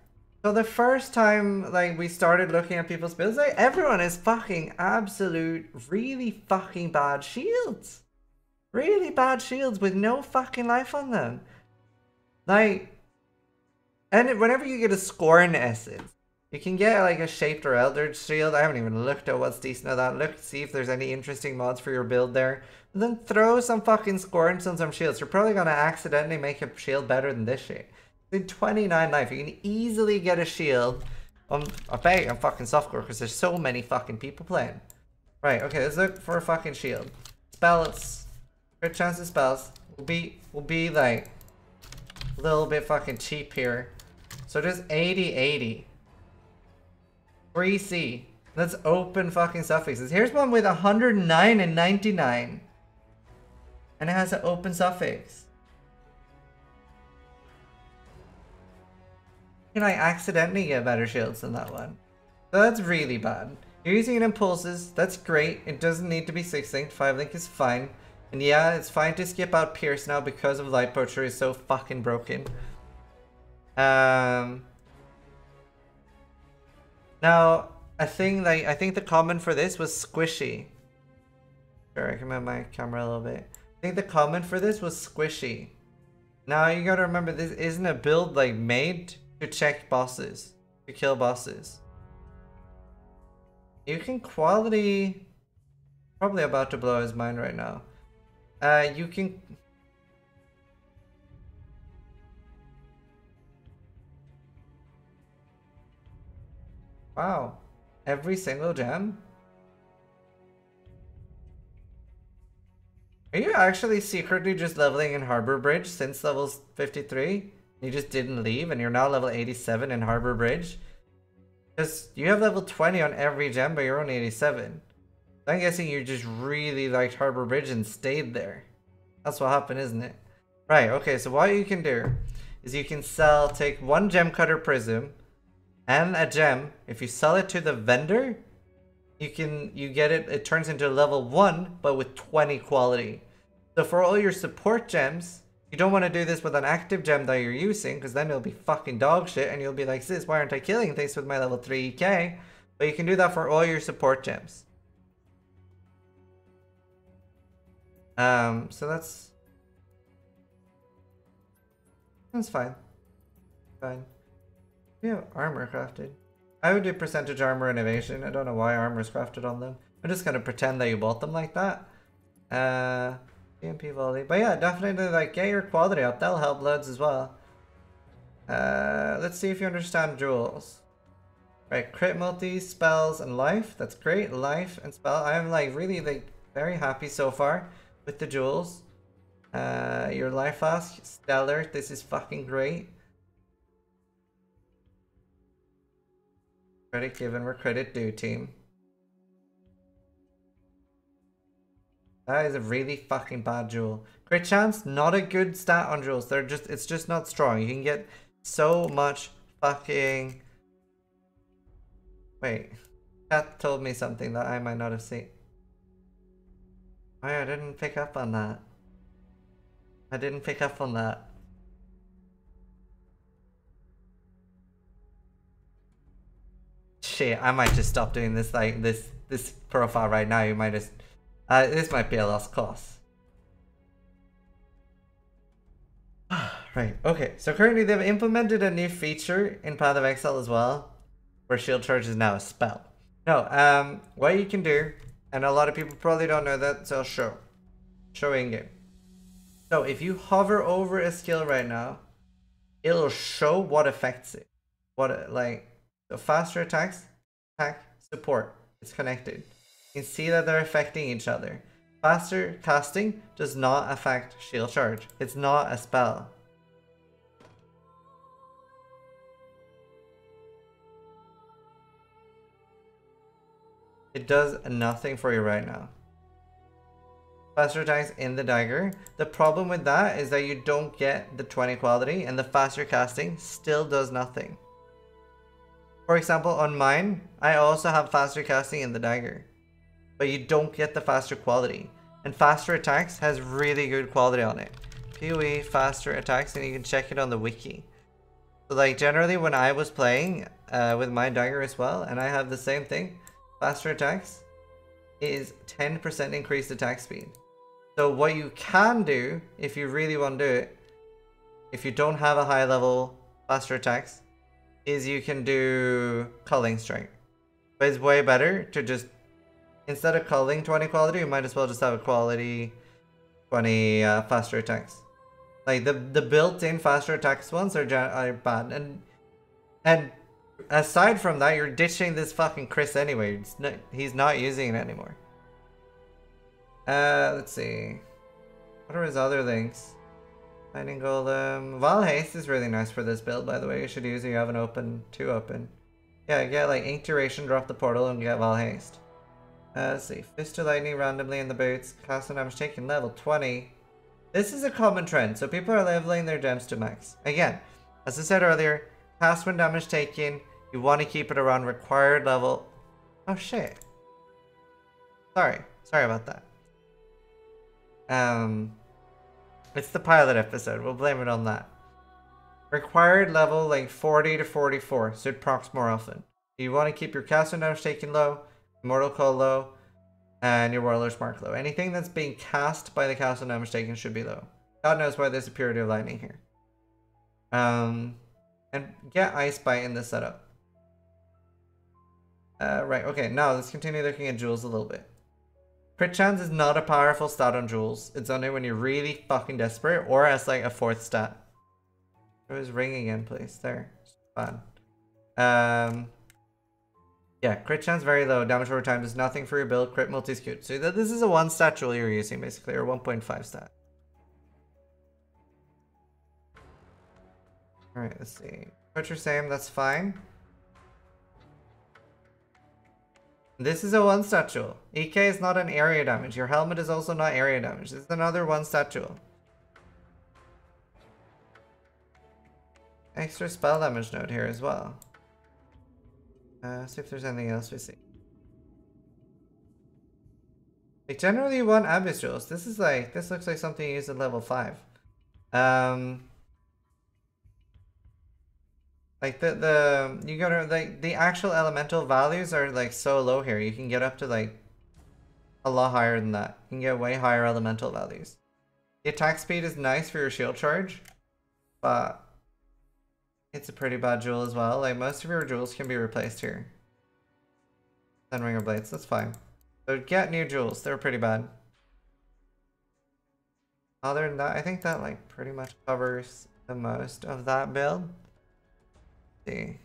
Speaker 1: like we started looking at people's builds, like everyone is fucking absolute really fucking bad shields. Really bad shields with no fucking life on them. Like, and whenever you get a Scorn Essence, you can get like a Shaped or Eldritch Shield. I haven't even looked at what's decent at that. Look, see if there's any interesting mods for your build there. And then throw some fucking Scorns on some shields. You're probably gonna accidentally make a shield better than this shit. With 29 life, you can easily get a shield. I bet on fucking softcore because there's so many fucking people playing. Right, okay, let's look for a fucking shield. Spells. Crit chance of spells will be like a little bit fucking cheap here. So just 80-80. 3C. Let's open fucking suffixes. Here's one with 109 and 99. And it has an open suffix. You know, I accidentally get better shields than that one. So that's really bad. You're using it in pulses. That's great. It doesn't need to be 6 link. 5 link is fine. And yeah, it's fine to skip out Pierce now because of Light Poacher is so fucking broken. Now, I think the comment for this was squishy. Sure, I can move my camera a little bit. I think the comment for this was squishy. Now you gotta remember, this isn't a build like made to check bosses, to kill bosses. You can quality, probably about to blow his mind right now. You can. Wow, every single gem? Are you actually secretly just leveling in Harbor Bridge since level 53? You just didn't leave and you're now level 87 in Harbor Bridge? Because you have level 20 on every gem, but you're only 87. I'm guessing you just really liked Harbor Bridge and stayed there. That's what happened, isn't it? Right, okay, so what you can do is you can take one gem cutter prism and a gem. If you sell it to the vendor, you get it turns into level 1, but with 20 quality. So for all your support gems, you don't want to do this with an active gem that you're using, because then it'll be fucking dog shit, and you'll be like, sis, why aren't I killing things with my level 3 EK? But you can do that for all your support gems. So that's... That's fine. Fine. Yeah, armor crafted. I would do percentage armor and evasion. I don't know why armor's crafted on them. I'm just gonna pretend that you bought them like that. EMP volley. But yeah, definitely like get your quality up. That'll help loads as well. Let's see if you understand jewels. Right, crit multi, spells, and life. That's great. Life and spell. I'm like really like very happy so far with the jewels. Your life flask, stellar. This is fucking great. Credit given where credit due, team. That is a really fucking bad jewel. Crit chance, not a good stat on jewels. They're just, it's just not strong. You can get so much fucking... Wait. Chat told me something that I might not have seen. Oh yeah, I didn't pick up on that. I didn't pick up on that. Shit, I might just stop doing this like this profile right now. You might just this might be a lost cause. Right, okay. So currently they've implemented a new feature in Path of Exile as well, where shield charge is now a spell. No, what you can do, and a lot of people probably don't know that, so I'll show in game. So if you hover over a skill right now, it'll show what affects it. What like so faster attacks, attack, support. It's connected. You can see that they're affecting each other. Faster casting does not affect shield charge. It's not a spell. It does nothing for you right now. Faster attacks in the dagger. The problem with that is that you don't get the 20 quality, and the faster casting still does nothing. For example, on mine, I also have faster casting in the dagger, but you don't get the faster quality. And faster attacks has really good quality on it. PoE faster attacks, and you can check it on the wiki. So like generally when I was playing with my dagger as well, and I have the same thing, faster attacks is 10% increased attack speed. So what you can do, if you really want to do it, if you don't have a high level faster attacks, is you can do culling strike. But it's way better to just, instead of culling 20 quality, you might as well just have a quality 20 faster attacks. Like the built-in faster attacks ones are bad. And aside from that, you're ditching this fucking Chris anyway. He's not using it anymore. Let's see. What are his other links? Lightning Golem. Val Haste is really nice for this build, by the way. You should use it. You have an open, 2 open. Yeah, get like Ink Duration, drop the portal, and get Val Haste. Let's see. Fist to Lightning randomly in the boots. Cast and damage taken level 20. This is a common trend, so people are leveling their gems to max. Again, as I said earlier, cast when damage taken. You want to keep it around required level. Oh shit. Sorry about that. It's the pilot episode. We'll blame it on that. Required level like 40 to 44, so it procs more often. You want to keep your cast and damage taken low, Immortal Call low, and your Warlord's Mark low. Anything that's being cast by the cast and damage taken should be low. God knows why there's a Purity of Lightning here. And get Ice Bite in this setup. Right, okay, now let's continue looking at jewels a little bit. Crit chance is not a powerful stat on jewels. It's only when you're really fucking desperate or as like a 4th stat. Show his ring again, please. There. Fun. Yeah, crit chance very low. Damage over time does nothing for your build. Crit multi-scoot. So this is a 1 stat jewel you're using basically, or 1.5 stat. Alright, let's see. Put your same, that's fine. This is a 1 stat jewel. EK is not an area damage. Your helmet is also not area damage. This is another 1 stat jewel. Extra spell damage node here as well. See if there's anything else we see. Like generally you want Abyss jewels. This is like, this looks like something you use at level 5. Like you gotta like the actual elemental values are like so low here. You can get up to like a lot higher than that. You can get way higher elemental values. The attack speed is nice for your shield charge, but It's a pretty bad jewel as well. Like, most of your jewels can be replaced here. 10 ringer blades, that's fine. So get new jewels, they're pretty bad. Other than that, I think that like pretty much covers the most of that build. Let's see.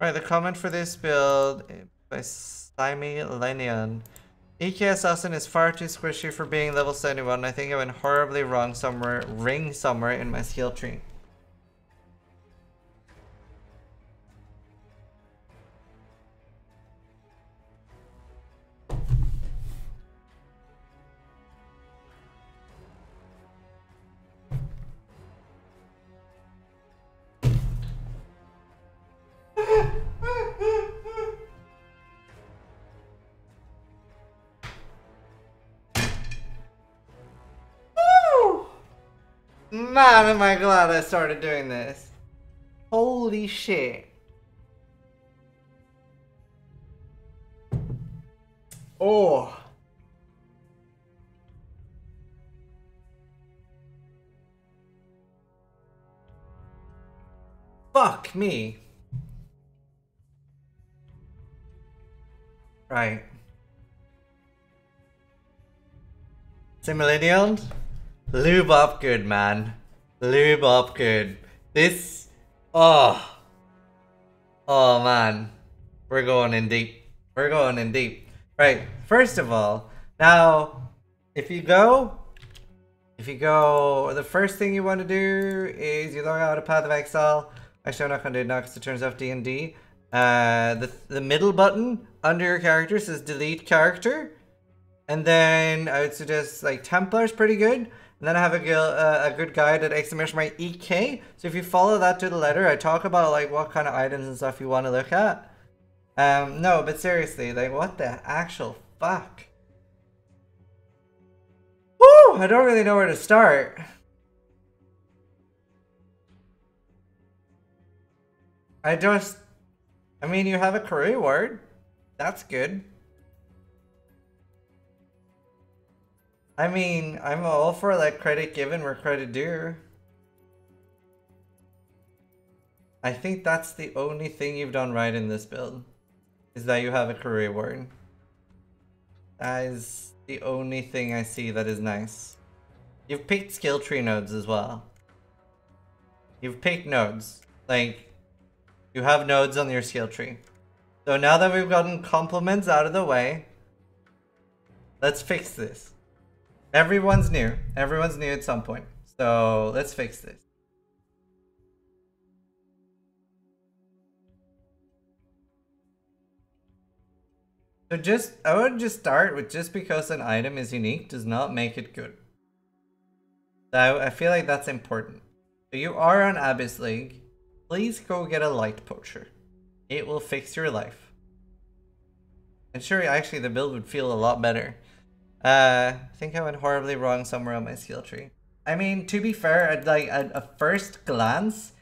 Speaker 1: Right, the comment for this build by Simi Lenian. EK Assassin is far too squishy for being level 71. I think I went horribly wrong somewhere, somewhere in my skill tree. Man, am I glad I started doing this. Holy shit. Oh. Fuck me. Right. Similadion? Lube up good, man. Lube up good. This... Oh. Oh, man. We're going in deep. We're going in deep. Right. First of all, now, if you go, the first thing you want to do is you log out of Path of Exile. Actually, I'm not going to do it now because it turns off D&D. The middle button under your character says delete character. And then I would suggest like Templar's pretty good. And then I have a good guide at !EK. So if you follow that to the letter, I talk about like what kind of items and stuff you want to look at. No, but seriously, like what the actual fuck? Woo! I don't really know where to start. I mean, you have a career word. That's good. I mean, I'm all for like credit given where credit due. I think that's the only thing you've done right in this build. Is that you have a career word. That is the only thing I see that is nice. You've picked skill tree nodes as well. You've picked nodes. Like, you have nodes on your skill tree. So now that we've gotten compliments out of the way, let's fix this. Everyone's new. Everyone's new at some point. So let's fix this. So I would just start with just because an item is unique does not make it good. So I feel like that's important. So you are on Abyss League. Please go get a light poacher. It will fix your life. And sure, actually the build would feel a lot better. I think I went horribly wrong somewhere on my skill tree. I mean, to be fair, at like at a first glance,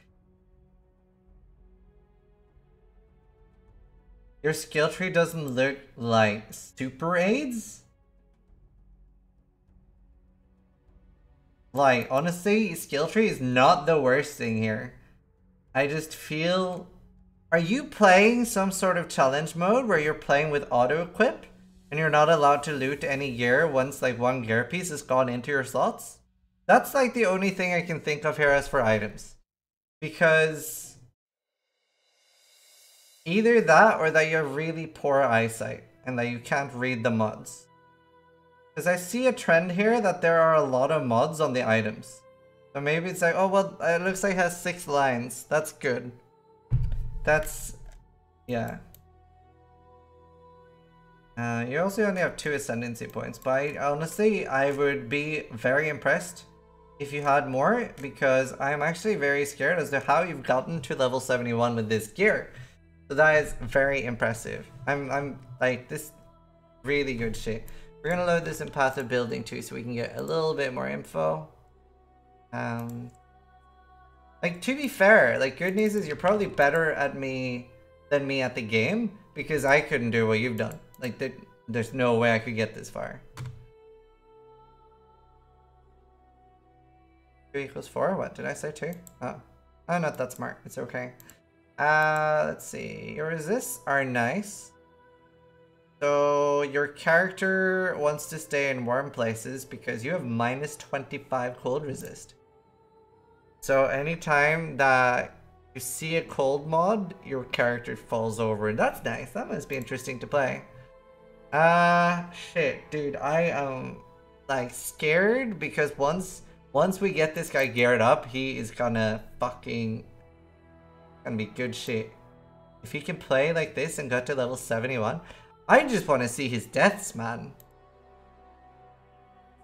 Speaker 1: your skill tree doesn't look like super aids. Like, honestly, skill tree is not the worst thing here. I just feel... Are you playing some sort of challenge mode where you're playing with auto-equip? And you're not allowed to loot any gear once like one gear piece has gone into your slots? That's like the only thing I can think of here as for items. Because either that or that you have really poor eyesight and that you can't read the mods. Because I see a trend here that there are a lot of mods on the items. So maybe it's like, oh well, it looks like it has 6 lines. That's good. That's... yeah. You also only have 2 ascendancy points, but honestly, I would be very impressed if you had more, because I'm actually very scared as to how you've gotten to level 71 with this gear. So that is very impressive. I'm like, this really good shit. We're gonna load this in Path of Building too, so we can get a little bit more info. Like, to be fair, like, good news is you're probably better at me than me at the game, because I couldn't do what you've done. Like, There's no way I could get this far. 2 equals 4? What, did I say 2? Oh. I'm not that smart. It's okay. Let's see. Your resists are nice. So your character wants to stay in warm places because you have minus 25 cold resist. So anytime that you see a cold mod, your character falls over. That's nice. That must be interesting to play. Shit, dude. I am like scared because once we get this guy geared up, he is gonna be good shit. If he can play like this and get to level 71, I just want to see his deaths, man.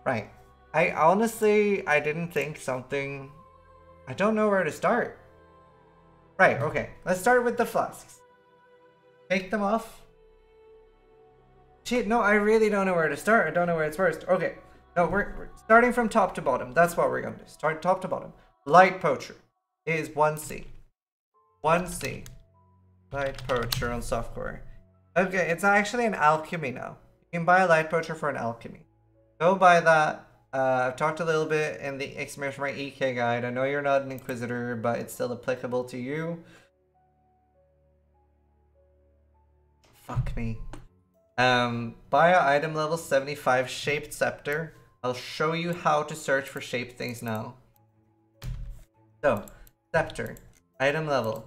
Speaker 1: Right. I didn't think something... I don't know where to start. Right, okay. Let's start with the flasks. Take them off. Shit, no, I really don't know where to start. I don't know where it's first. Okay. No, we're starting from top to bottom. That's what we're going to do. Start top to bottom. Light Poacher is 1C. 1C. Light Poacher on softcore. Okay, it's actually an alchemy now. You can buy a Light Poacher for an alchemy. Go buy that. I've talked a little bit in the Exclamation Mark EK guide. I know you're not an Inquisitor, but it's still applicable to you. Fuck me. Buy a item level 75 Shaped Scepter. I'll show you how to search for shaped things now. So, Scepter. Item level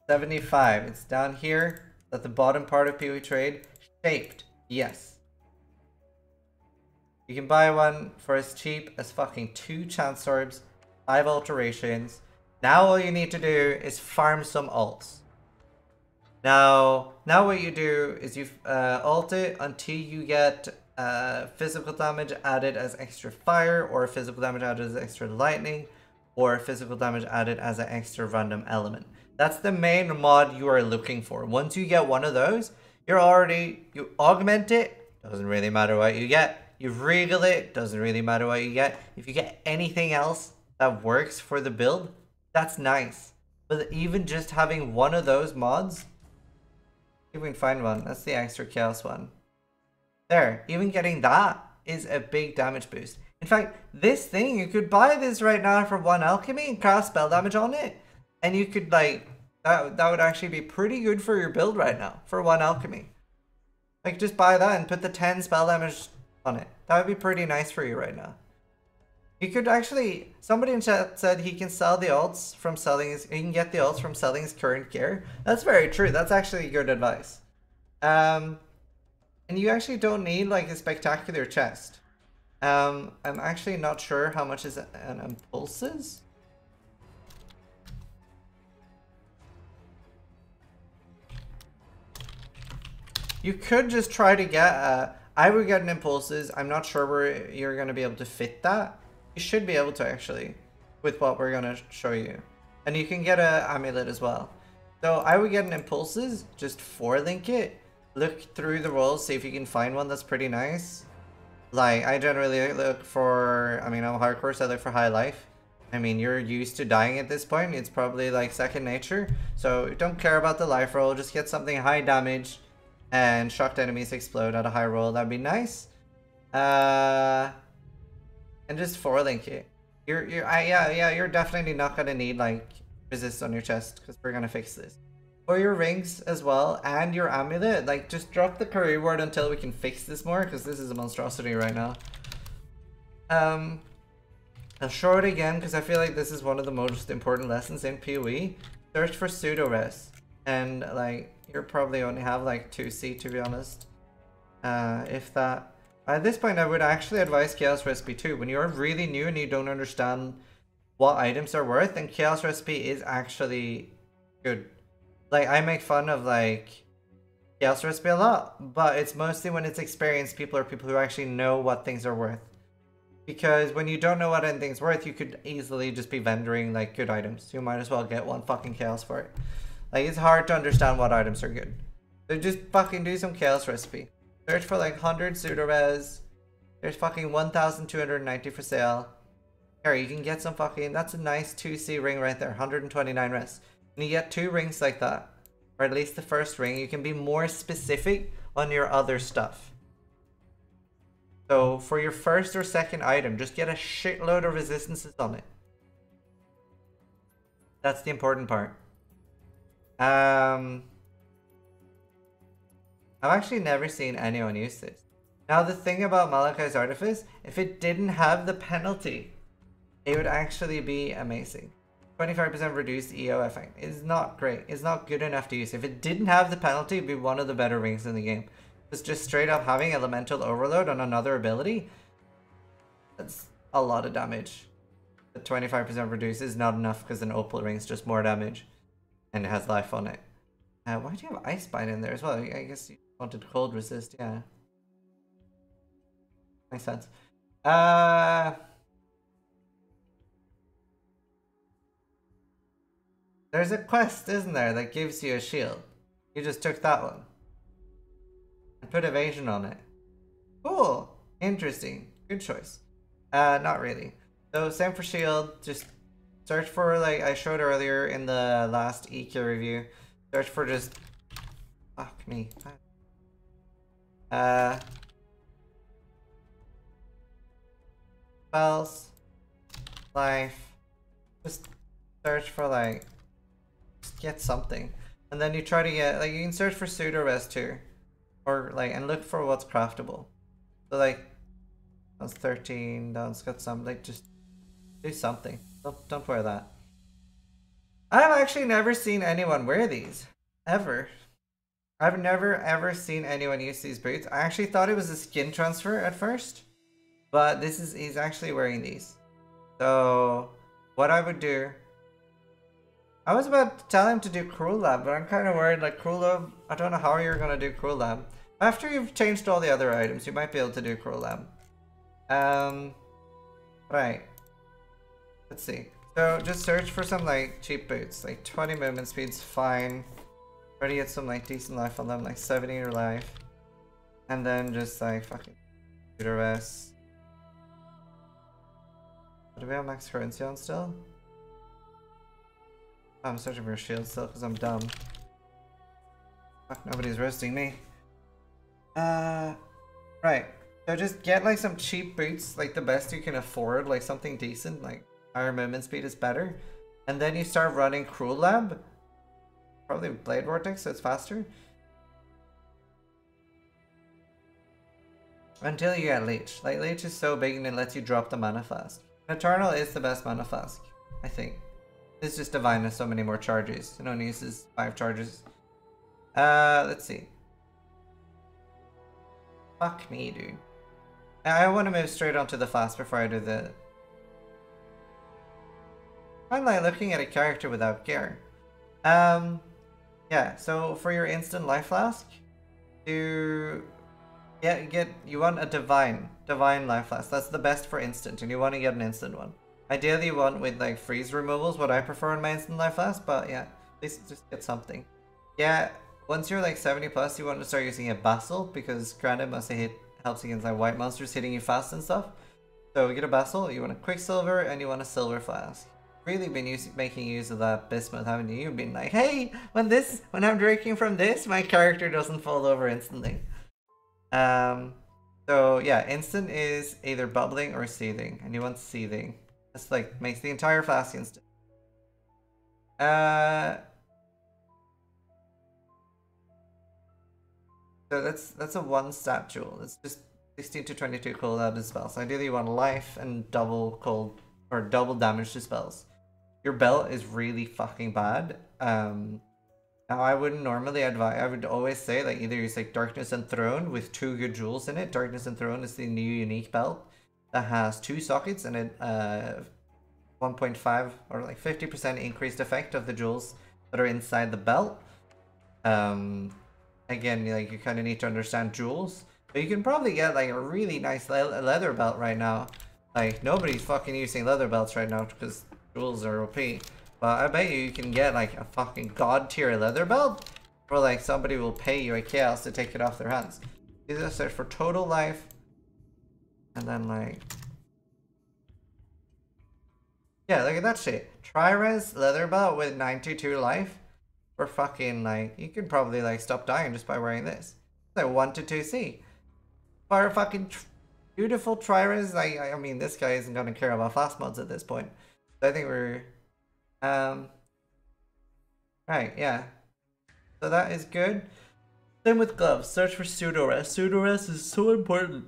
Speaker 1: 75. It's down here at the bottom part of PoE Trade. Shaped. Yes. You can buy one for as cheap as fucking 2 Chance Orbs, 5 alterations. Now all you need to do is farm some alts. Now what you do is you alt it until you get physical damage added as extra fire, or physical damage added as extra lightning, or physical damage added as an extra random element. That's the main mod you are looking for. Once you get one of those, you augment it, doesn't really matter what you get. You regal it, doesn't really matter what you get. If you get anything else that works for the build, that's nice. But even just having one of those mods, see if we can find one. That's the extra chaos one. There, even getting that is a big damage boost. In fact, this thing, you could buy this right now for 1 alchemy and cast spell damage on it. And you could like, that would actually be pretty good for your build right now, for 1 alchemy. Like just buy that and put the 10 spell damage on it. That would be pretty nice for you right now. You could actually, somebody in chat said he can sell the alts from selling his, he can get the alts from selling his current gear. That's very true. That's actually good advice. And you actually don't need like a spectacular chest. I'm actually not sure how much is an impulses. You could just try to get I would get an impulses. I'm not sure where you're going to be able to fit that. You should be able to actually, with what we're going to show you. And you can get an amulet as well. So I would get an impulses, just 4-link it. Look through the rolls, see if you can find one that's pretty nice. Like, I generally look for, I mean, I'm hardcore, so I look for high life. I mean, you're used to dying at this point. It's probably like second nature. So don't care about the life roll, just get something high damage. And shocked enemies explode at a high roll. That'd be nice. And just 4-link it. You're definitely not gonna need like resist on your chest because we're gonna fix this. For your rings as well and your amulet, like just drop the career word until we can fix this more because this is a monstrosity right now. I'll show it again because I feel like this is one of the most important lessons in PoE. Search for pseudo res, and like. You probably only have like 2C to be honest. If that. At this point I would actually advise Chaos Recipe too. When you're really new and you don't understand what items are worth, then Chaos Recipe is actually good. Like I make fun of like Chaos Recipe a lot, but it's mostly when it's experienced people or people who actually know what things are worth. Because when you don't know what anything's worth, you could easily just be vendoring like good items. You might as well get 1 fucking chaos for it. Like, it's hard to understand what items are good. So just fucking do some chaos recipe. Search for like 100 pseudo res. There's fucking 1,290 for sale. Here, you can get some fucking, that's a nice 2C ring right there. 129 res. And you get 2 rings like that. Or at least the first ring. You can be more specific on your other stuff. So for your first or second item, just get a shitload of resistances on it. That's the important part. I've actually never seen anyone use this. Now the thing about Malachi's Artifice, if it didn't have the penalty, it would actually be amazing. 25% reduced EO effect is not great. It's not good enough to use. If it didn't have the penalty, it'd be one of the better rings in the game. It's just straight up having Elemental Overload on another ability. That's a lot of damage. The 25% reduce is not enough because an Opal ring is just more damage. And it has life on it. Why do you have Ice Bind in there as well? I guess you wanted cold resist, yeah. Makes sense. There's a quest, isn't there, that gives you a shield. You just took that one. And put evasion on it. Cool. Interesting. Good choice. Not really. So same for shield. Just search for, like I showed earlier in the last EQ review. Search for just... Fuck me. Spells. Life. Just search for like... Just get something. And then you try to get... Like you can search for pseudo rest too. Or like... And look for what's craftable. So like... That's 13. That's got some... Like just... Do something. Don't wear that. I've actually never seen anyone wear these. Ever. I've never ever seen anyone use these boots. I actually thought it was a skin transfer at first. But this is... He's actually wearing these. So... What I would do... I was about to tell him to do Cruel Lab, but I'm kind of worried, like Cruel Lab... I don't know how you're going to do Cruel Lab. After you've changed all the other items, you might be able to do Cruel Lab. Right. Let's see. So just search for some like cheap boots. Like 20 movement speed's fine. Try to get some like decent life on them, like 70 your life. And then just like fucking do the rest. Do we have max currency on still? I'm searching for a shield still because I'm dumb. Fuck, nobody's roasting me. Right. So just get like some cheap boots, like the best you can afford, like something decent, like higher movement speed is better. And then you start running Cruel Lab. Probably Blade Vortex, so it's faster. Until you get Leech. Like Leech is so big and it lets you drop the mana fast. Eternal is the best mana flask, I think. It's just Divine has so many more charges. It only uses 5 charges. Let's see. Fuck me, dude. I want to move straight onto the fast before I do the... I'm like looking at a character without gear. Yeah, so for your instant life flask, you want a divine life flask. That's the best for instant, and you want to get an instant one. Ideally, you want with like freeze removals, what I prefer in my instant life flask, but yeah, at least just get something. Yeah, once you're like 70 plus, you want to start using a Basel because granted mostly helps against like white monsters hitting you fast and stuff. So you get a Basel, you want a Quicksilver, and you want a Silver flask. Really been making use of that Bismuth, haven't you? You've been like, hey, when I'm drinking from this, my character doesn't fall over instantly. So yeah, instant is either bubbling or seething, and you want seething. That's like makes the entire flask instant. So that's a 1 stat jewel. It's just 16 to 22 cooldown to spells. Ideally you want life and double cold or double damage to spells. Your belt is really fucking bad. Now I wouldn't normally advise. I would always say like either use like Darkness and Throne with 2 good jewels in it. Darkness and Throne is the new unique belt that has 2 sockets and it 1.5 or like 50% increased effect of the jewels that are inside the belt. Again, like you kind of need to understand jewels. But you can probably get like a really nice leather belt right now. Like nobody's fucking using leather belts right now because jewels are OP. But I bet you can get like a fucking god tier leather belt, or like somebody will pay you a chaos to take it off their hands. You just search for total life, and then like, yeah, look at that shit. Tri-res leather belt with 92 life, for fucking like, you could probably like stop dying just by wearing this. It's like 1 to 2C. For fucking Beautiful Triris. I mean, this guy isn't going to care about fast mods at this point. So I think we're... Right, yeah. So that is good. Same with gloves. Search for pseudo rest. Pseudo rest is so important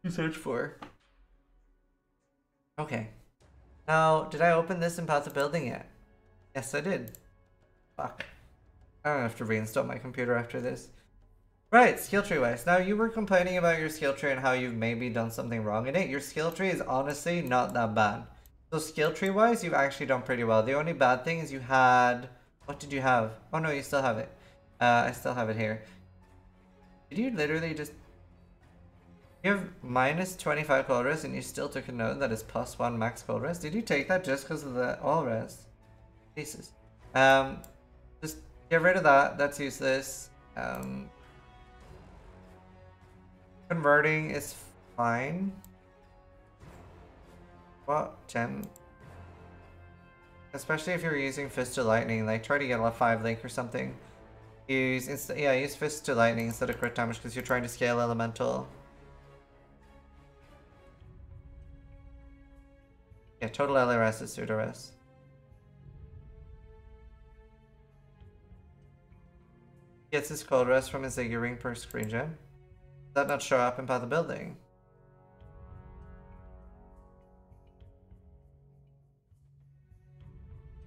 Speaker 1: to search for. Okay. Now, did I open this in Path of Building yet? Yes, I did. Fuck. I don't have to reinstall my computer after this. Right, skill tree wise. Now, you were complaining about your skill tree and how you've maybe done something wrong in it. Your skill tree is honestly not that bad. So skill tree wise, you've actually done pretty well. The only bad thing is you had... What did you have? Oh no, you still have it. I still have it here. Did you literally just... You have minus 25 cold rest and you still took a node that is plus 1 max cold rest? Did you take that just because of the all rest? Jesus. Just get rid of that. That's useless. Converting is fine. What? Gem? Especially if you're using Fist to Lightning, like try to get a 5 link or something. Use use Fist to Lightning instead of crit damage because you're trying to scale elemental. Yeah, total LRS is pseudo rest. Gets his cold rest from his Ziggy ring per screen gem. Does that not show up in Path of Building?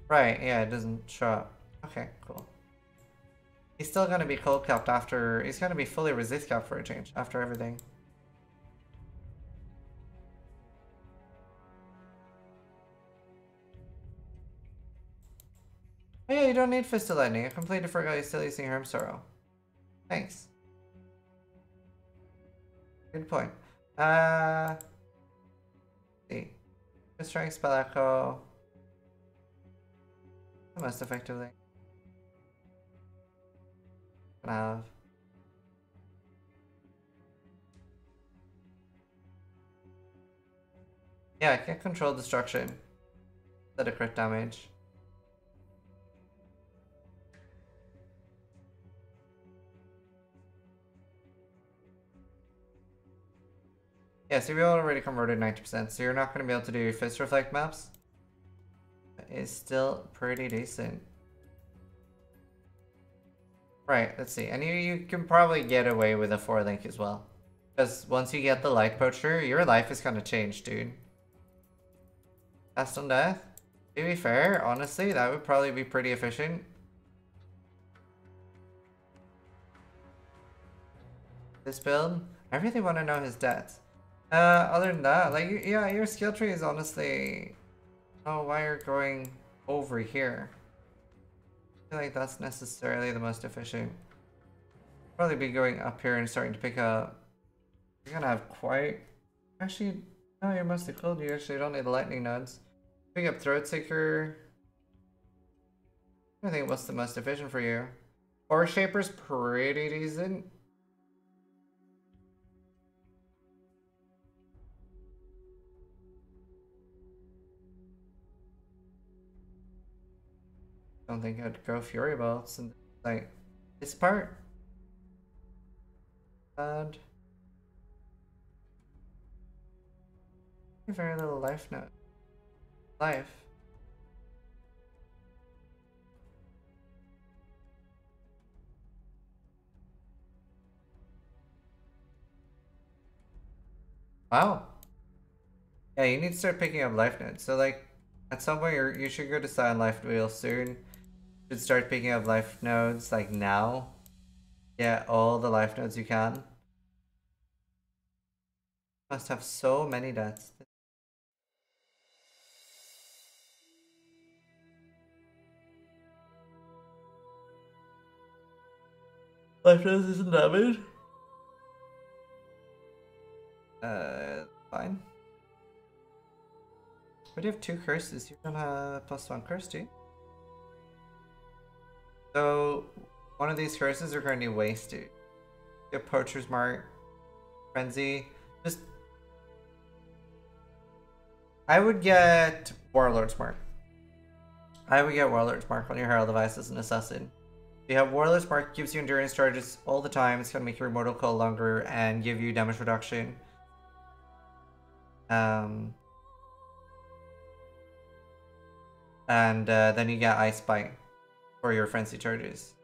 Speaker 1: Right, yeah, it doesn't show up. Okay, cool. He's still gonna be cold capped after... He's gonna be fully resist capped for a change after everything. Oh yeah, you don't need Fist of Lightning. I completely forgot you're still using Herm Sorrow. Thanks. Good point. See. Just trying Spell Echo. The most effective thing. Have. Yeah, I can't control destruction. Instead of crit damage. Yeah, so we already converted 90%, so you're not going to be able to do Fist Reflect maps. It's still pretty decent. Right, let's see. And you can probably get away with a 4 link as well. Because once you get the Light Poacher, your life is going to change, dude. Cast on Death? To be fair, honestly, that would probably be pretty efficient. This build? I really want to know his stats. Other than that, like, yeah, your skill tree is honestly... Oh, why you're going over here? I feel like that's necessarily the most efficient. Probably be going up here and starting to pick up. You're gonna have quite... Actually, no, you're mostly cold. You actually don't need the lightning nodes. Pick up Throat Seeker. I think what's the most efficient for you? Core Shaper's pretty decent. Don't think I'd go Fury Bolts and like this part. Bad. Very little life note. Life. Wow. Yeah, you need to start picking up life notes. So like at some point you should go to Silent Life Wheel soon. Should start picking up life nodes like now. Get all the life nodes you can. Must have so many deaths. Life nodes isn't damage. Fine. But you have 2 curses. You don't have +1 curse, do you? So, one of these curses are going to be wasted. You have Poacher's Mark, Frenzy. Just... I would get Warlord's Mark. I would get Warlord's Mark on your Herald device as an assassin. If you have Warlord's Mark, gives you endurance charges all the time. It's going to make your Mortal Coil longer and give you damage reduction. And then you get Ice Bite for your Frenzy charges.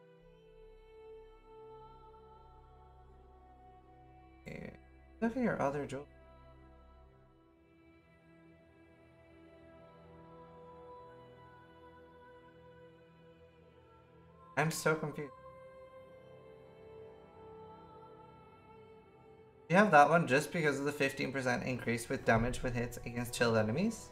Speaker 1: Okay. Look at your other jewel. I'm so confused. You have that one just because of the 15% increase with damage with hits against chilled enemies?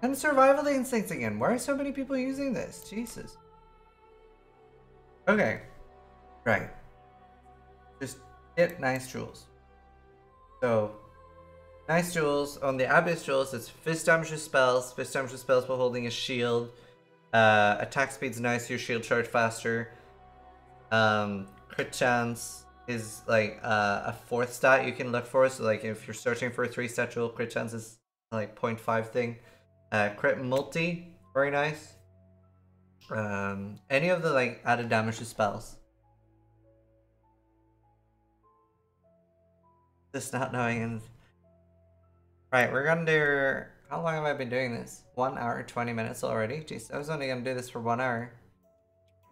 Speaker 1: And survival instincts again. Why are so many people using this? Jesus. Okay. Right. Just get nice jewels. So, nice jewels. On the Abyss jewels, it's Fist Damages spells. Fist Damages spells while holding a shield. Attack speed's nice, your shield charge faster. Crit chance is like a 4th stat you can look for. So like if you're searching for a 3-stat jewel, crit chance is like 0.5 thing. Crit multi, very nice. Any of the like added damage to spells. Just not knowing. And right, we're gonna do. How long have I been doing this? 1 hour 20 minutes already. Jeez, I was only gonna do this for 1 hour.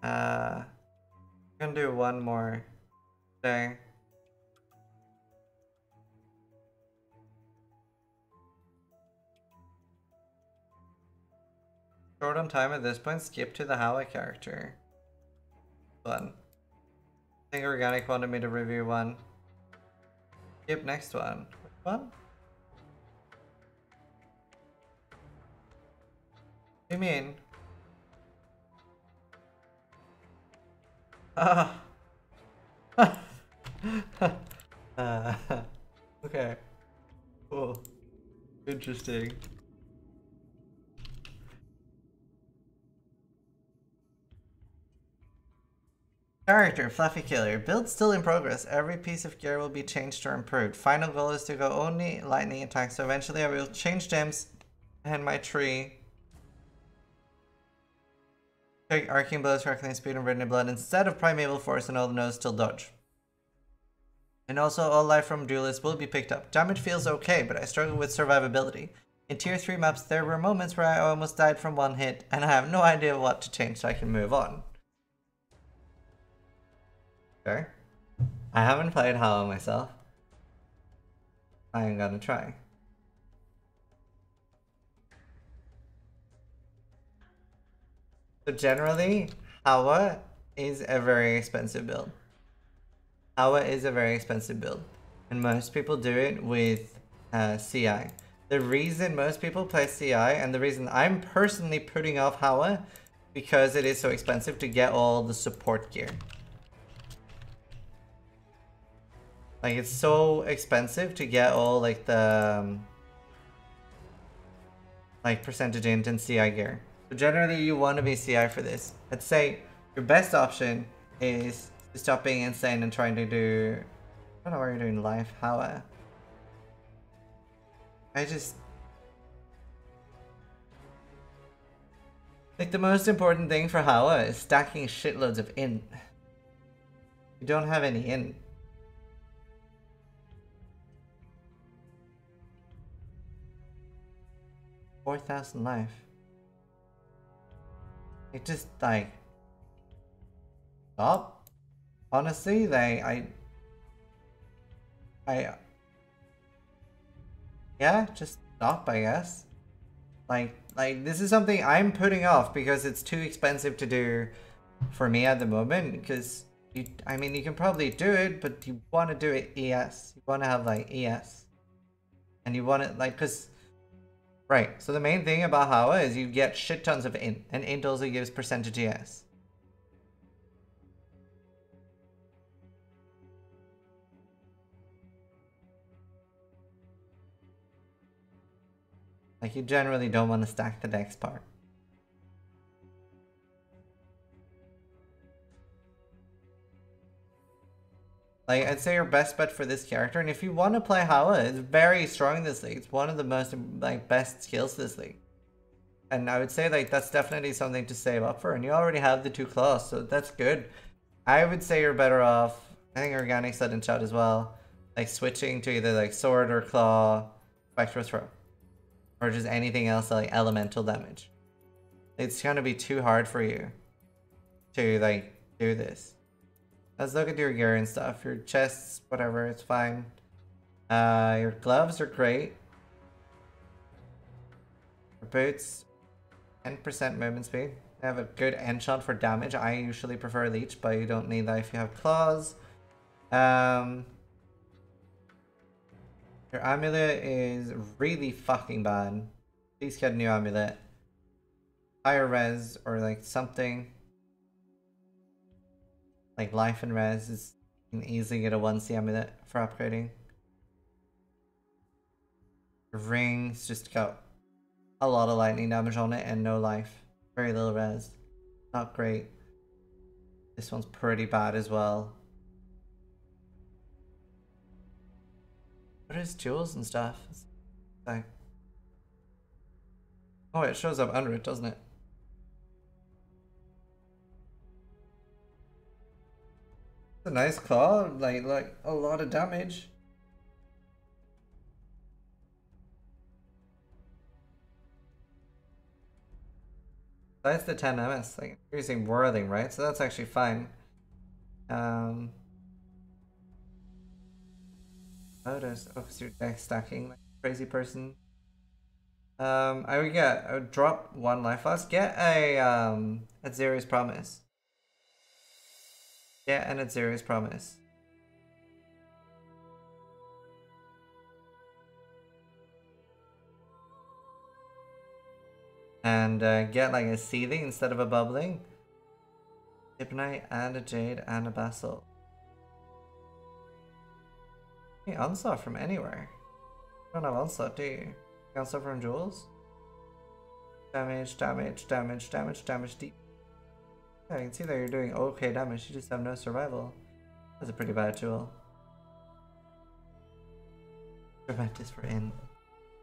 Speaker 1: I'm gonna do one more thing. Short on time at this point, skip to the Howa character. One. I think Organic wanted me to review one. Skip next one. Which one? What do you mean? Okay. Cool. Interesting. Character, Fluffy Killer. Build still in progress. Every piece of gear will be changed or improved. Final goal is to go only lightning attacks, so eventually I will change gems and my tree. Take arcing blows, reckoning speed, and written blood instead of primeval force, and all the nodes still dodge. And also all life from duelists will be picked up. Damage feels okay, but I struggle with survivability. In tier 3 maps, there were moments where I almost died from one hit, and I have no idea what to change so I can move on. Okay. I haven't played Hollow myself. I am gonna try. So generally, Howa is a very expensive build. Howa is a very expensive build. And most people do it with CI. The reason most people play CI, and the reason I'm personally putting off Howa, because it is so expensive to get all the support gear. Like, it's so expensive to get all, like, the, like, percentage int and CI gear. So generally, you want to be CI for this. I'd say your best option is to stop being insane and trying to do... I don't know what you're doing live. How, I just... Like, the most important thing for Howa is stacking shitloads of int. You don't have any int. $4,000 life. It just, like... Stop. Honestly, like, yeah, just stop, I guess. Like, this is something I'm putting off because it's too expensive to do for me at the moment. Because, I mean, you can probably do it, but you want to do it ES. You want to have, like, ES. And you want it, like, because... Right, so the main thing about Howa is you get shit tons of int, and int also gives percentage ES. Like, you generally don't want to stack the dex part. Like, I'd say your best bet for this character, and if you want to play Hawa, it's very strong in this league. It's one of the most, like, best skills this league. And I would say, like, that's definitely something to save up for, and you already have the 2 claws, so that's good. I would say you're better off, I think Organic said in chat as well, like, switching to either, like, Sword or Claw, Spectral Throw. Or just anything else, like, elemental damage. It's gonna be too hard for you to, like, do this. Let's look at your gear and stuff. Your chests, whatever, it's fine. Your gloves are great. Your boots, 10% movement speed. They have a good enchant for damage. I usually prefer leech, but you don't need that if you have claws. Your amulet is really fucking bad. Please get a new amulet. Higher res or like something. Like life and res is, you can easily get a 1C amulet for upgrading. The rings just got a lot of lightning damage on it and no life. Very little res. Not great. This one's pretty bad as well. What is jewels and stuff? Like, oh, it shows up under it, doesn't it? It's a nice claw, like a lot of damage. That's the 10 MS, like you're using whirling, right? So that's actually fine. Oh, because you're deck stacking like a crazy person. I would drop 1 life loss. Get a Aziri's Promise. Get an Aziri's Promise. And get like a Seething instead of a Bubbling. Hypnite and a Jade and a Basalt. Hey, Onslaught from anywhere. You don't have Onslaught, do you? Onslaught from Jewels? Damage, damage, damage, damage, damage deep. Yeah, you can see that you're doing okay damage, you just have no survival. That's a pretty bad jewel. Tremendous for in.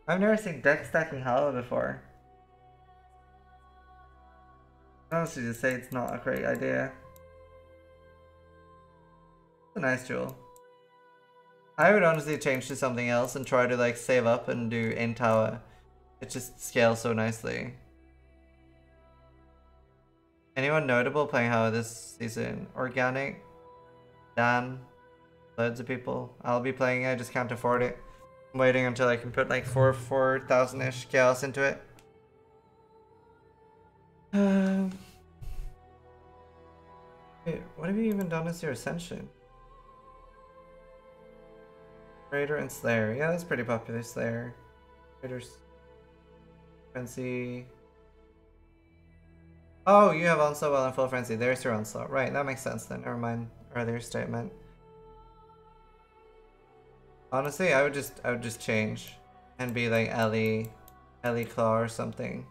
Speaker 1: I've never seen deck stacking Hala before. Honestly, just say it's not a great idea. It's a nice jewel. I would honestly change to something else and try to like save up and do in tower. It just scales so nicely. Anyone notable playing Hala this season? Organic? Dan? Loads of people. I'll be playing it, I just can't afford it. I'm waiting until I can put like 4,000-ish chaos into it. Wait, what have you even done as your Ascension? Raider and Slayer. Yeah, that's pretty popular. Slayer. Raiders. Frenzy. Oh, you have Onslaught while in full frenzy. There's your Onslaught. Right, that makes sense then. Never mind earlier statement. Honestly, I would just change and be like Ellie Claw or something.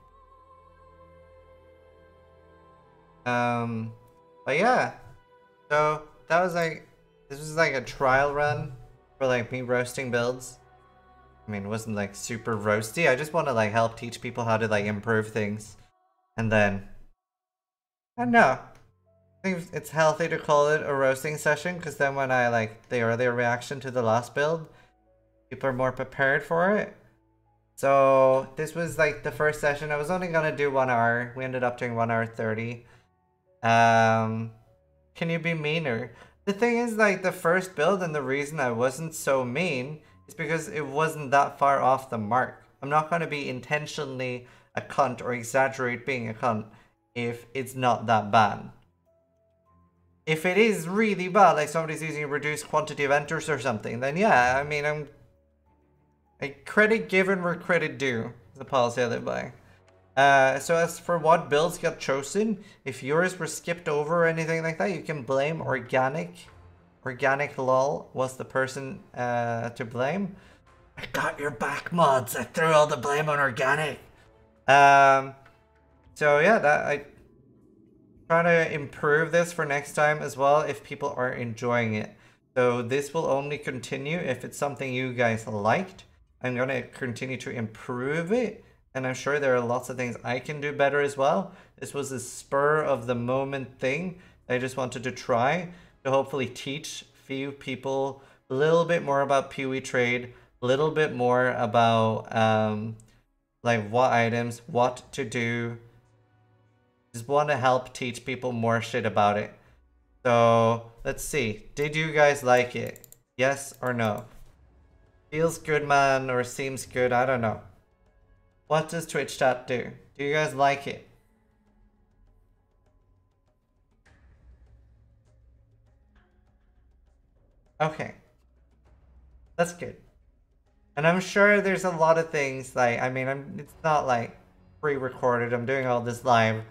Speaker 1: But yeah. So that was like, this was like a trial run for like me roasting builds. I mean, it wasn't like super roasty. I just want to like help teach people how to like improve things. And then, I don't know. I think it's healthy to call it a roasting session because then when I like the earlier reaction to the last build, people are more prepared for it. So this was like the first session. I was only gonna do 1 hour. We ended up doing 1 hour 30. Can you be meaner? The thing is, like, the first build and the reason I wasn't so mean is because it wasn't that far off the mark. I'm not going to be intentionally a cunt or exaggerate being a cunt if it's not that bad. If it is really bad, like somebody's using a reduced quantity of enters or something, then yeah, I mean, I'm... credit given where credit due is the policy I live by. So as for what builds got chosen, if yours were skipped over or anything like that, you can blame Organic. Organic lol was the person to blame. I got your back, mods. I threw all the blame on Organic. So yeah, I try to improve this for next time as well if people are enjoying it. So this will only continue if it's something you guys liked. I'm going to continue to improve it. And I'm sure there are lots of things I can do better as well. This was a spur of the moment thing I just wanted to try to hopefully teach few people a little bit more about PoE trade, a little bit more about like what items, what to do. Just want to help teach people more shit about it. So let's see. Did you guys like it? Yes or no? Feels good, man, or seems good? I don't know. What does Twitch chat do? Do you guys like it? Okay. That's good. And I'm sure there's a lot of things like, I mean, it's not like pre-recorded. I'm doing all this live.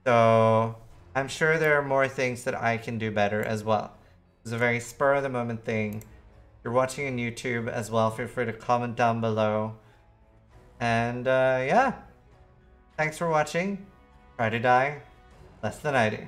Speaker 1: So I'm sure there are more things that I can do better as well. It's a very spur of the moment thing. If you're watching on YouTube as well, feel free to comment down below. And yeah, thanks for watching. Try to die less than I do.